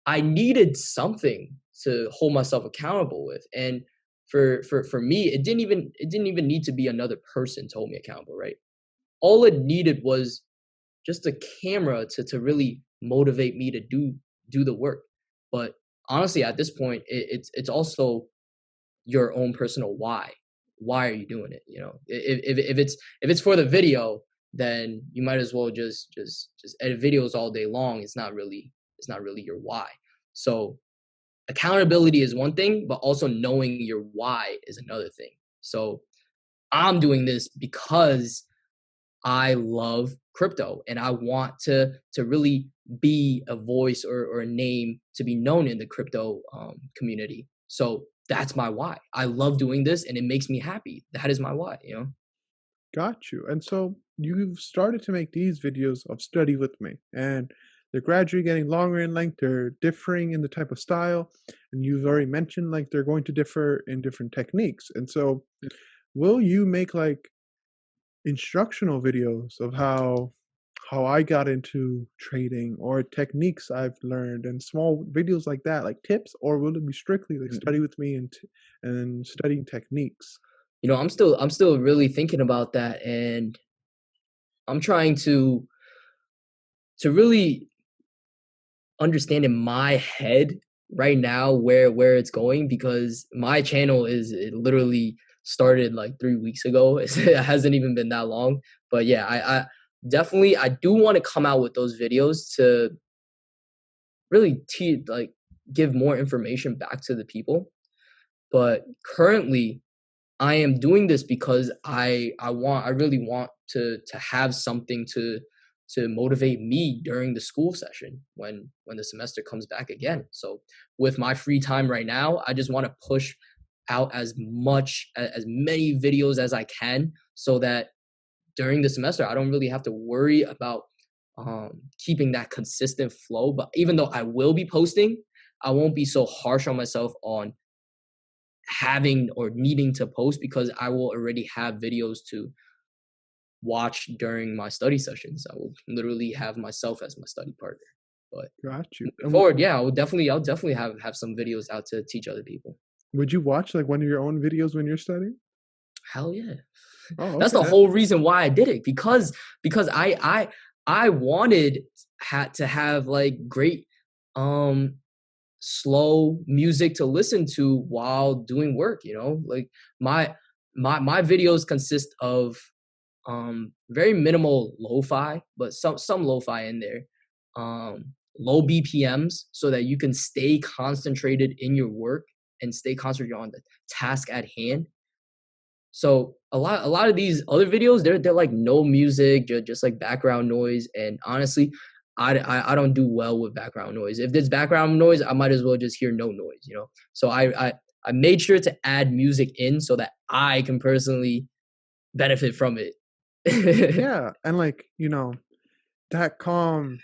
Speaker 2: I needed something to hold myself accountable with. And for me, it didn't even need to be another person to hold me accountable, right? All it needed was just a camera to really motivate me to do the work. But honestly, at this point, it's also your own personal why. Why are you doing it? If it's for the video, then you might as well just edit videos all day long. It's not really your why. So accountability is one thing, but also knowing your why is another thing. So I'm doing this because I love crypto and I want to really be a voice or a name to be known in the crypto community. So that's my why. I love doing this and it makes me happy. That is my why.
Speaker 1: Got you. And so you've started to make these videos of study with me, and they're gradually getting longer in length. They're differing in the type of style, and you've already mentioned like they're going to differ in different techniques. And so, will you make like instructional videos of how I got into trading or techniques I've learned and small videos like that, like tips, or will it be strictly like
Speaker 2: Mhm.
Speaker 1: study with me and studying techniques?
Speaker 2: I'm still really thinking about that, and I'm trying to really understand in my head right now where it's going, because my channel it literally started like 3 weeks ago. It hasn't even been that long. But yeah, I definitely I do want to come out with those videos to really like give more information back to the people. But currently I am doing this because I really want to have something to motivate me during the school session when the semester comes back again. So with my free time right now, I just want to push out as many videos as I can, so that during the semester I don't really have to worry about keeping that consistent flow. But even though I will be posting, I won't be so harsh on myself on having or needing to post, because I will already have videos to watch during my study sessions. I will literally have myself as my study partner. But
Speaker 1: Got you.
Speaker 2: moving forward, yeah, I'll definitely have some videos out to teach other people.
Speaker 1: Would you watch like one of your own videos when you're studying?
Speaker 2: Hell yeah.
Speaker 1: Oh,
Speaker 2: That's
Speaker 1: okay.
Speaker 2: the whole reason why I did it, because I wanted to have like great um slow music to listen to while doing work. Like my my videos consist of very minimal lo-fi, but some lo-fi in there. Low BPMs, so that you can stay concentrated in your work and stay concentrated on the task at hand. So a lot of these other videos, they're like no music, just like background noise. And honestly, I don't do well with background noise. If there's background noise, I might as well just hear no noise. So I made sure to add music in so that I can personally benefit from it.
Speaker 1: Yeah, and like, that calm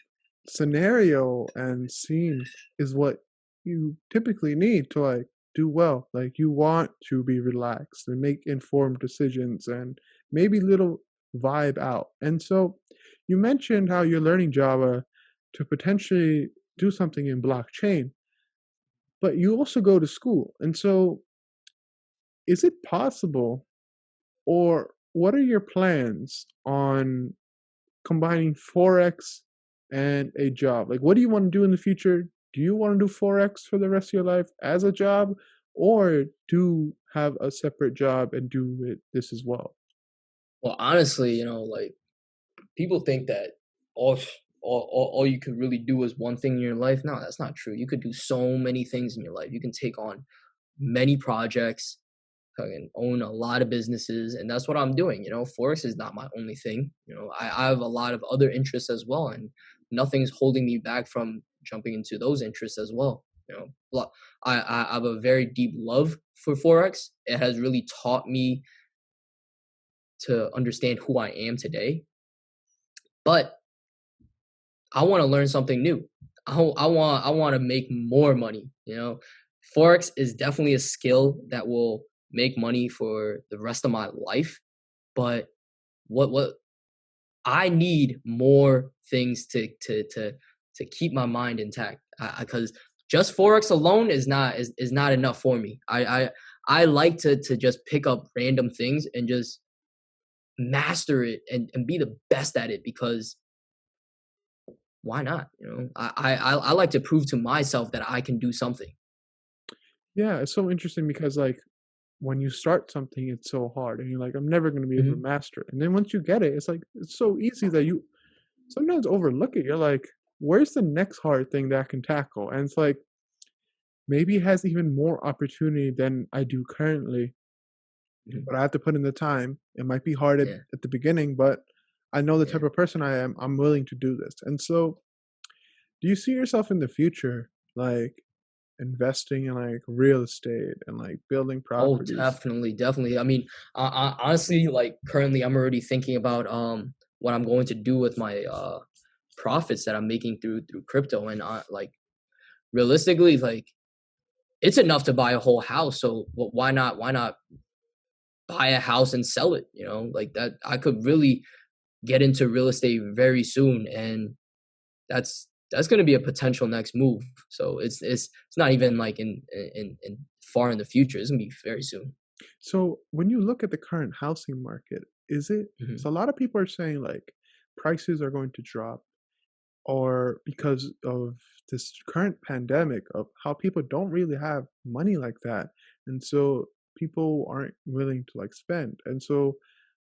Speaker 1: scenario and scene is what you typically need to like do well. Like you want to be relaxed and make informed decisions and maybe little vibe out. And so you mentioned how you're learning Java to potentially do something in blockchain, but you also go to school. And so is it possible, or what are your plans on combining Forex and a job? Like, what do you want to do in the future? Do you want to do Forex for the rest of your life as a job, or do have a separate job and do this as well?
Speaker 2: Well, honestly, like people think that all all you could really do is one thing in your life. No, that's not true. You could do so many things in your life. You can take on many projects, fucking own a lot of businesses, and that's what I'm doing. Forex is not my only thing. I have a lot of other interests as well, and nothing's holding me back from jumping into those interests as well. I have a very deep love for Forex. It has really taught me to understand who I am today. But I want to learn something new. I want to make more money. Forex is definitely a skill that will make money for the rest of my life. But what I need more things to keep my mind intact, because just Forex alone is not enough for me. I like to just pick up random things and just master it and be the best at it, because why not? I like to prove to myself that I can do something.
Speaker 1: Yeah, it's so interesting because like when you start something, it's so hard, and you're like, I'm never going to be able to master it. And then once you get it, it's like it's so easy that you sometimes overlook it. You're like, where's the next hard thing that I can tackle? And it's like maybe it has even more opportunity than I do currently, but I have to put in the time. It might be hard
Speaker 2: Yeah.
Speaker 1: at the beginning, but I know the
Speaker 2: Yeah.
Speaker 1: type of person I am. I'm willing to do this. And so, do you see yourself in the future, like investing in like real estate and like building
Speaker 2: Oh,
Speaker 1: properties?
Speaker 2: definitely. I mean, honestly, like currently, I'm already thinking about what I'm going to do with my profits that I'm making through crypto, and like realistically, like it's enough to buy a whole house. So why not buy a house and sell it? Like that, I could really get into real estate very soon, and that's going to be a potential next move. So it's not even like in far in the future. It's going to be very soon.
Speaker 1: So when you look at the current housing market, is it so a lot of people are saying like prices are going to drop, or because of this current pandemic of how people don't really have money like that, and so people aren't willing to like spend. And so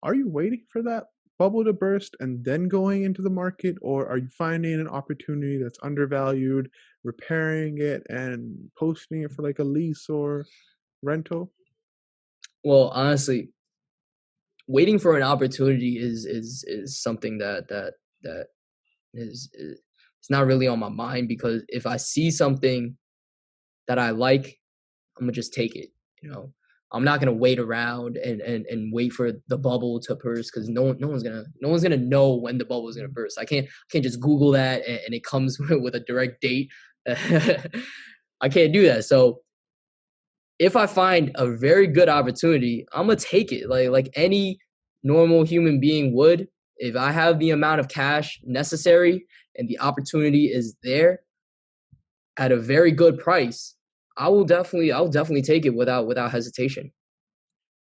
Speaker 1: are you waiting for that bubble to burst and then going into the market, or are you finding an opportunity that's undervalued, repairing it and posting it for like a lease or rental?
Speaker 2: Well, honestly, waiting for an opportunity is something that is it's not really on my mind, because if I see something that I like, I'm gonna just take it. I'm not gonna wait around and wait for the bubble to burst, because no one's gonna know when the bubble is gonna burst. I can't just Google that and it comes with a direct date. I can't do that. So if I find a very good opportunity, I'm gonna take it like any normal human being would. If I have the amount of cash necessary and the opportunity is there at a very good price, I'll definitely take it without hesitation.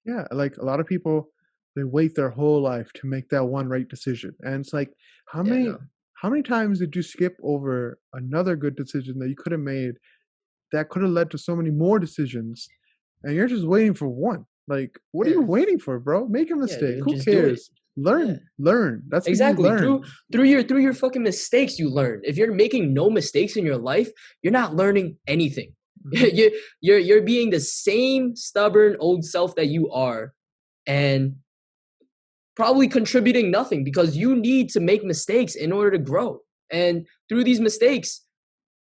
Speaker 1: Yeah, like a lot of people, they wait their whole life to make that one right decision. And it's like, how
Speaker 2: Yeah,
Speaker 1: many
Speaker 2: no.
Speaker 1: how many times did you skip over another good decision that you could have made that could have led to so many more decisions, and you're just waiting for one? Like, what are you
Speaker 2: Yeah.
Speaker 1: waiting for, bro? Make a
Speaker 2: Yeah,
Speaker 1: mistake.
Speaker 2: dude,
Speaker 1: Who
Speaker 2: just do it.
Speaker 1: cares?
Speaker 2: Yeah.
Speaker 1: Learn. That's how you
Speaker 2: Exactly.
Speaker 1: learn.
Speaker 2: Through your fucking mistakes you learn. If you're making no mistakes in your life, you're not learning anything.
Speaker 1: Mhm.
Speaker 2: You're being the same stubborn old self that you are, and probably contributing nothing, because you need to make mistakes in order to grow. And through these mistakes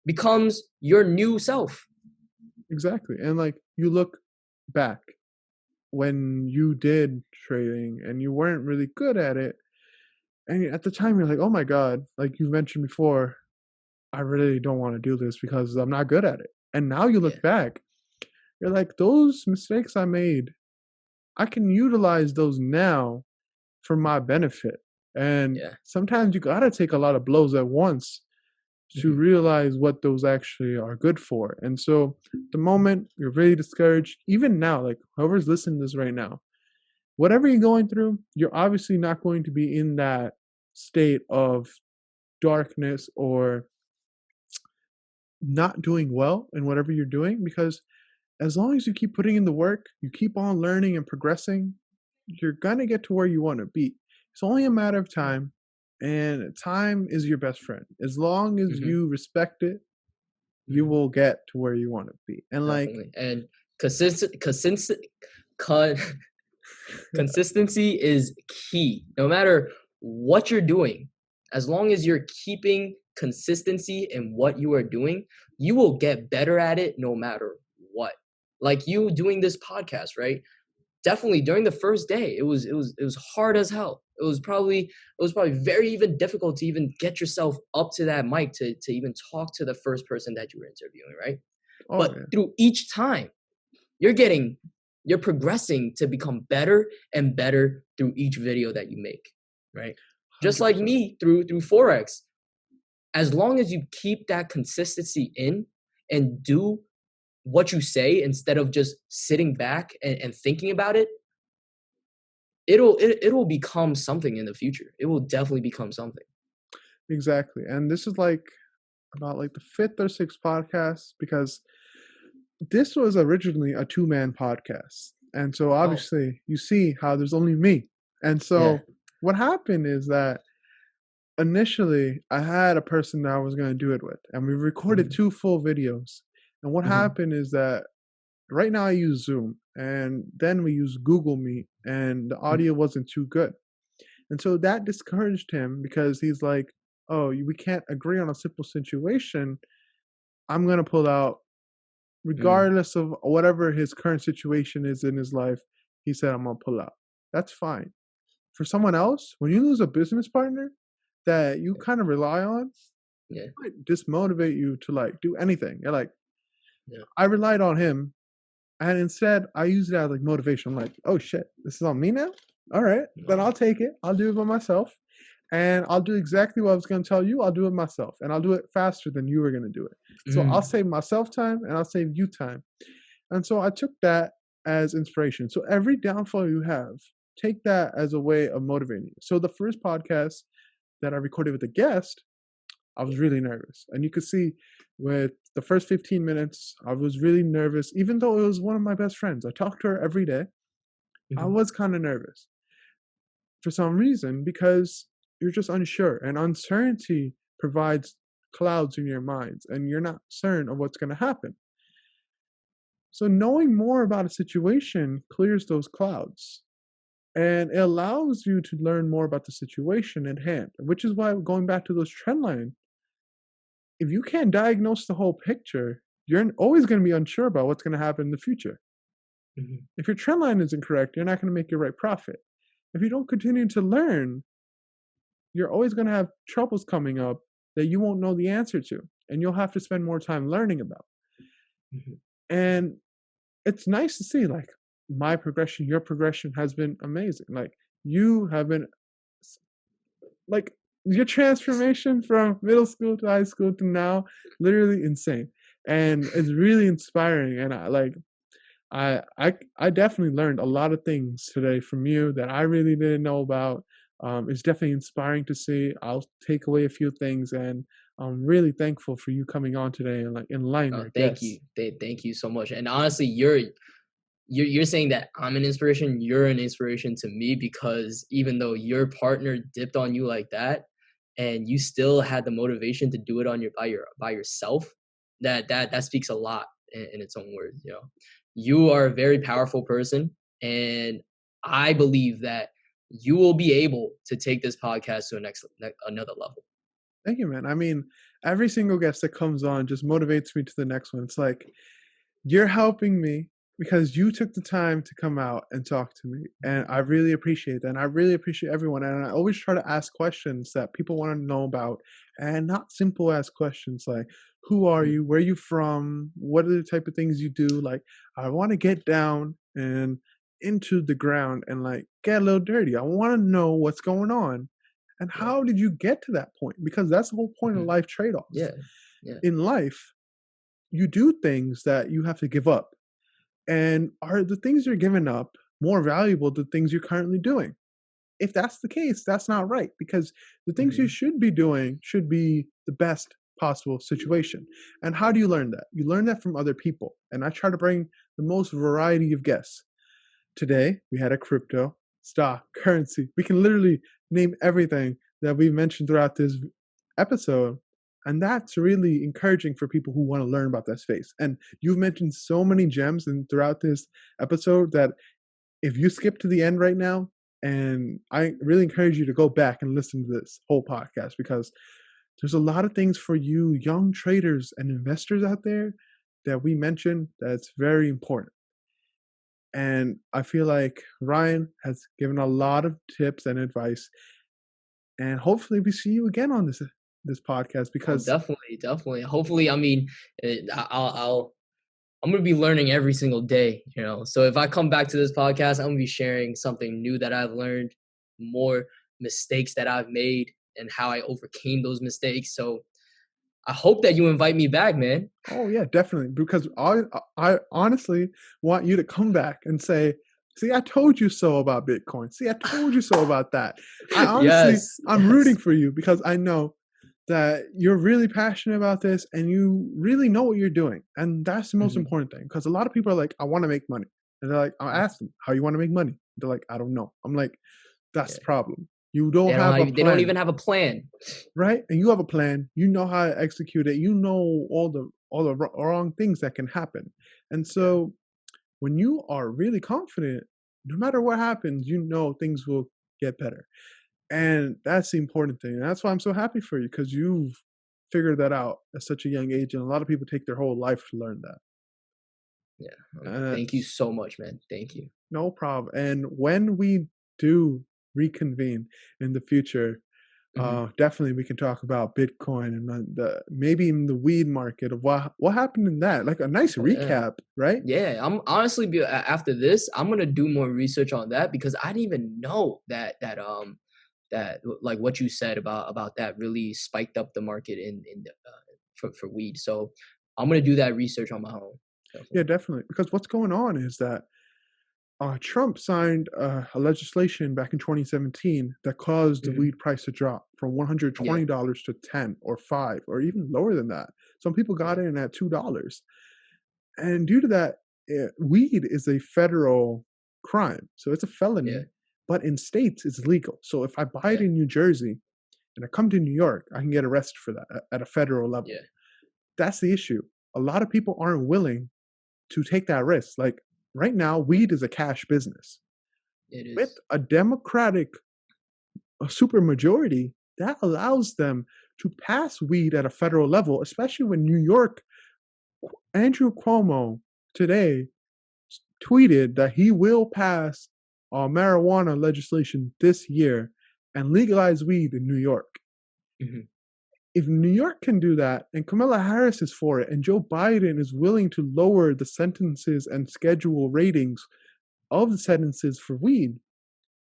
Speaker 2: becomes your new self.
Speaker 1: Exactly. And like you look back when you did trading and you weren't really good at it, and at the time you're like, oh my god, like you mentioned before, I really don't want to do this because I'm not good at it. And now you
Speaker 2: Yeah.
Speaker 1: look back, you're like, those mistakes I made, I can utilize those now for my benefit. And
Speaker 2: Yeah.
Speaker 1: sometimes you got to take a lot of blows at once to
Speaker 2: Mhm.
Speaker 1: realize what those actually are good for. And so the moment you're really discouraged, even now, like whoever's listening to this right now, whatever you're going through, you're obviously not going to be in that state of darkness or not doing well in whatever you're doing, because as long as you keep putting in the work, you keep on learning and progressing, you're going to get to where you want to be. It's only a matter of time, and time is your best friend. As long as you respect it, you will get to where you want to be. And
Speaker 2: Definitely. And consistency is key. No matter what you're doing, as long as you're keeping consistency in what you are doing, you will get better at it no matter what. Like you doing this podcast, right? Definitely during the first day, it was hard as hell. It was probably very even difficult to even get yourself up to that mic to even talk to the first person that you were interviewing, right?
Speaker 1: Oh,
Speaker 2: but
Speaker 1: man.
Speaker 2: Through each time, you're progressing to become better and better through each video that you make, right? 100%. Just like me through Forex. As long as you keep that consistency in and do what you say instead of just sitting back and thinking about it, it'll become something in the future. It will definitely become something.
Speaker 1: Exactly. And this is like about like the fifth or sixth podcast, because this was originally a 2-man podcast. And so obviously you see how there's only me. And so what happened is that initially I had a person that I was going to do it with, and we recorded 2 full videos. And what happened is that right now I use Zoom, and then we use Google Meet, and the audio wasn't too good. And so that discouraged him, because he's like, oh, we can't agree on a simple situation. I'm going to pull out. Regardless of whatever his current situation is in his life, he said, I'm going to pull out. That's fine. For someone else, when you lose a business partner that you kind of rely on, it might dismotivate you to like do anything. You're like, I relied on him, and instead I use it as like motivation. I'm like, oh shit, this is on me now? All right, then I'll take it. I'll do it by myself. And I'll do exactly what I was going to tell you. I'll do it myself. And I'll do it faster than you were going to do it. So I'll save myself time, and I'll save you time. And so I took that as inspiration. So every downfall you have, take that as a way of motivating you. So the first podcast that I recorded with a guest, I was really nervous. And you could see with the first 15 minutes, I was really nervous, even though it was one of my best friends. I talked to her every day. I was kind of nervous for some reason, because you're just unsure, and uncertainty provides clouds in your minds, and you're not certain of what's going to happen. So knowing more about a situation clears those clouds, and it allows you to learn more about the situation at hand, which is why, going back to those trend line, if you can't diagnose the whole picture, you're always going to be unsure about what's going to happen in the future. If your trend line is incorrect, you're not going to make your right profit. If you don't continue to learn, you're always going to have troubles coming up that you won't know the answer to, and you'll have to spend more time learning about. And it's nice to see, like, my progression, your progression has been amazing. Like, you have been, like, your transformation from middle school to high school to now, literally insane. And it's really inspiring. And I definitely learned a lot of things today from you that I really didn't know about. It's definitely inspiring to see. I'll take away a few things, and I'm really thankful for you coming on today and like enlightening.
Speaker 2: Thank you. Thank you so much. And honestly, you're saying that I'm an inspiration. You're an inspiration to me, because even though your partner dipped on you like that, and you still had the motivation to do it by yourself, that speaks a lot in its own words. You know, you are a very powerful person, and I believe that you will be able to take this podcast to another level.
Speaker 1: Thank you, man. I mean, every single guest that comes on just motivates me to the next one. It's like, you're helping me because you took the time to come out and talk to me. And I really appreciate that. And I really appreciate everyone. And I always try to ask questions that people want to know about, and not simple ass questions like, who are you? Where are you from? What are the type of things you do? Like, I want to get down and into the ground and like get a little dirty. I want to know what's going on. And how did you get to that point? Because that's the whole point of life trade-offs. In life, you do things that you have to give up. And are the things you're giving up more valuable than things you're currently doing. If that's the case, that's not right, because the things you
Speaker 2: Hmm.
Speaker 1: should be doing should be the best possible situation. And how do you learn that? You learn that from other people. And I try to bring the most variety of guests. Today, we had a crypto, stock, currency. We can literally name everything that we mentioned throughout this episode. And that's really encouraging for people who want to learn about that space. And you've mentioned so many gems throughout this episode that if you skip to the end right now, and I really encourage you to go back and listen to this whole podcast, because there's a lot of things for you young traders and investors out there that we mentioned that's very important. And I feel like Ryan has given a lot of tips and advice. And hopefully we see you again on this podcast,
Speaker 2: Oh,
Speaker 1: because
Speaker 2: definitely, definitely. Hopefully, I mean, I'm gonna be learning every single day, you know. So if I come back to this podcast, I'm gonna be sharing something new that I've learned, more mistakes that I've made, and how I overcame those mistakes. So I hope that you invite me back, man.
Speaker 1: oh yeah, definitely, because I honestly want you to come back and say, "See, I told you so about Bitcoin. See, I told you so about that."
Speaker 2: Yes,
Speaker 1: I'm
Speaker 2: yes.
Speaker 1: rooting for you, because I know that you're really passionate about this and you really know what you're doing, and that's the most
Speaker 2: Hmm.
Speaker 1: important thing. Because a lot of people are like, "I want to make money," and they're like, "I ask them, how you want to make money?" They're like, "I don't know." I'm like, "That's
Speaker 2: Yeah.
Speaker 1: the problem. You don't have a
Speaker 2: They don't
Speaker 1: plan."
Speaker 2: even have a plan.
Speaker 1: Right? And you have a plan. You know how to execute it. You know all the wrong things that can happen. And
Speaker 2: Yeah.
Speaker 1: so when you are really confident, no matter what happens, you know things will get better. And that's the important thing. And that's why I'm so happy for you, because you've figured that out at such a young age. And a lot of people take their whole life to learn that.
Speaker 2: Yeah.
Speaker 1: And
Speaker 2: Thank you so much, man. Thank you.
Speaker 1: no problem. And when we do reconvene in the future,
Speaker 2: Hmm.
Speaker 1: definitely we can talk about Bitcoin and the maybe even the weed market of what happened in that. Like a nice
Speaker 2: Oh yeah.
Speaker 1: recap, right?
Speaker 2: Yeah, I'm honestly after this, I'm gonna do more research on that because I didn't even know that like what you said about that really spiked up the market in the, for weed. So I'm gonna do that research on my own.
Speaker 1: Yeah,
Speaker 2: Definitely.
Speaker 1: definitely. Because what's going on is that Trump signed a legislation back in 2017 that caused the
Speaker 2: Hmm.
Speaker 1: weed price to drop from
Speaker 2: Yeah,
Speaker 1: $120 to 10 or 5 or even lower than that. Some people got
Speaker 2: yeah,
Speaker 1: in at $2. And due to that, weed is a federal crime. So it's a
Speaker 2: yeah,
Speaker 1: felony, but in states it's legal. So if I buy it
Speaker 2: yeah,
Speaker 1: in New Jersey and I come to New York, I can get arrested for that at a federal level.
Speaker 2: yeah.
Speaker 1: That's the issue. A lot of people aren't willing to take that risk. Like right now, weed is a cash business.
Speaker 2: It
Speaker 1: With
Speaker 2: is.
Speaker 1: a Democratic supermajority, that allows them to pass weed at a federal level, especially when New York, Andrew Cuomo today tweeted that he will pass marijuana legislation this year and legalize weed in New York.
Speaker 2: Hmm.
Speaker 1: If New York can do that, and Kamala Harris is for it, and Joe Biden is willing to lower the sentences and schedule ratings of the sentences for weed,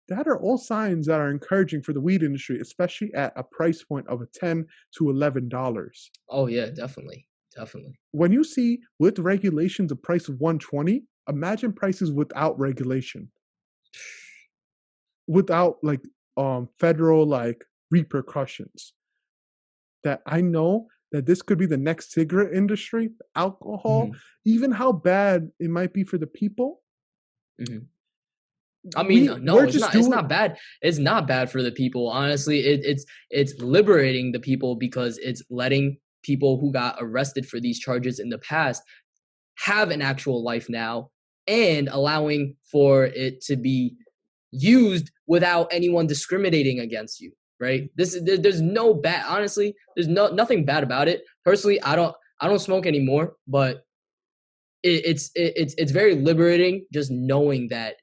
Speaker 1: that are all signs that are encouraging for the weed industry, especially at a price point of a $10 to $11.
Speaker 2: Oh yeah, definitely, definitely.
Speaker 1: When you see with regulations a price of 120, imagine prices without regulation, without like federal like repercussions. That I know that this could be the next cigarette industry, alcohol,
Speaker 2: Hmm.
Speaker 1: even how bad it might be for the people.
Speaker 2: Hmm. I mean,
Speaker 1: We're
Speaker 2: no,
Speaker 1: just
Speaker 2: it's
Speaker 1: doing
Speaker 2: not bad. It's not bad for the people. Honestly, it's liberating the people because it's letting people who got arrested for these charges in the past have an actual life now and allowing for it to be used without anyone discriminating against you, right? There's no bad, honestly, there's nothing bad about it. Personally, I don't smoke anymore, but it's very liberating just knowing that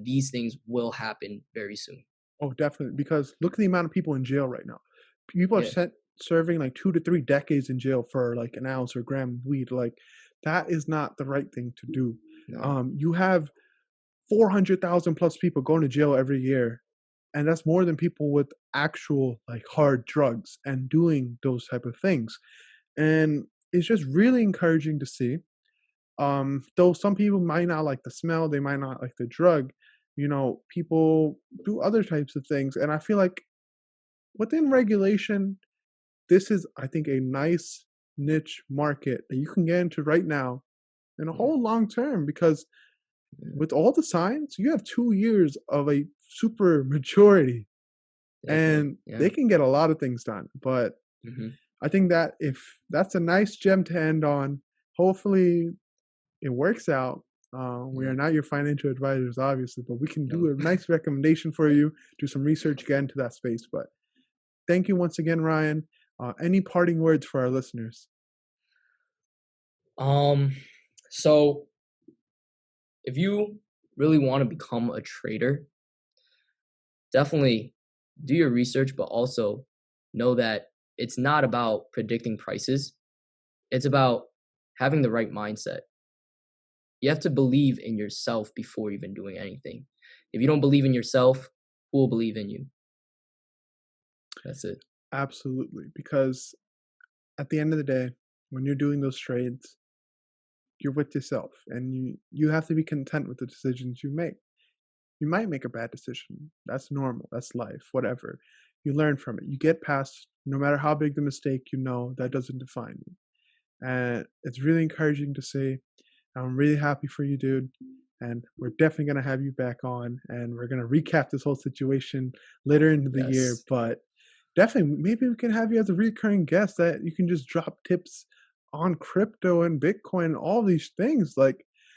Speaker 2: these things will happen very soon.
Speaker 1: oh definitely, because look at the amount of people in jail right now. People are
Speaker 2: Yeah.
Speaker 1: set serving like 2 to 3 decades in jail for like an ounce or gram of weed. Like that is not the right thing to do.
Speaker 2: No.
Speaker 1: You have 400,000 plus people going to jail every year, and that's more than people with actual like hard drugs and doing those type of things. And it's just really encouraging to see. Though some people might not like the smell, they might not like the drug, people do other types of things. And I feel like within regulation, this is, I think, a nice niche market that you can get into right now in a
Speaker 2: Yeah.
Speaker 1: whole long term, because with all the signs, you have 2 years of a super maturity,
Speaker 2: Definitely.
Speaker 1: and
Speaker 2: Yeah.
Speaker 1: they can get a lot of things done. But
Speaker 2: Mm-hmm.
Speaker 1: I think that if that's a nice gem to end on, hopefully it works out. We
Speaker 2: Yeah.
Speaker 1: are not your financial advisors, obviously, but we can do
Speaker 2: No.
Speaker 1: a nice recommendation for you, do some research, get into that space. But thank you once again, Ryan. Any parting words for our listeners?
Speaker 2: So if you really want to become a trader, definitely do your research, but also know that it's not about predicting prices. It's about having the right mindset. You have to believe in yourself before even doing anything. If you don't believe in yourself, who will believe in you? That's it.
Speaker 1: Absolutely. Because at the end of the day, when you're doing those trades, you're with yourself, and you have to be content with the decisions you make. You might make a bad decision. That's normal. That's life, whatever. You learn from it. You get past, no matter how big the mistake, that doesn't define you. And it's really encouraging to see. I'm really happy for you, dude. And we're definitely going to have you back on, and we're going to recap this whole situation later into the year.
Speaker 2: Yes.
Speaker 1: But definitely, maybe we can have you as a recurring guest that you can just drop tips on crypto and Bitcoin and all these things.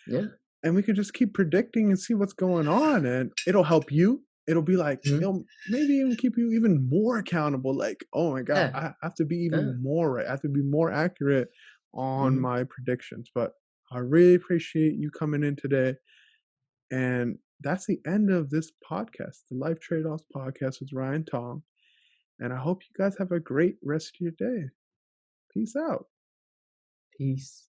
Speaker 2: Yeah.
Speaker 1: And we can just keep predicting and see what's going on, and it'll help you. It'll be like,
Speaker 2: Mm-hmm.
Speaker 1: it'll maybe even keep you even more accountable. Like, oh my God,
Speaker 2: Yeah.
Speaker 1: I have to be
Speaker 2: Yeah.
Speaker 1: even more right. I have to be more accurate on
Speaker 2: Mm-hmm.
Speaker 1: my predictions. But I really appreciate you coming in today. And that's the end of this podcast, the Life Tradeoffs Podcast with Ryan Tong. And I hope you guys have a great rest of your day. Peace out.
Speaker 2: Peace.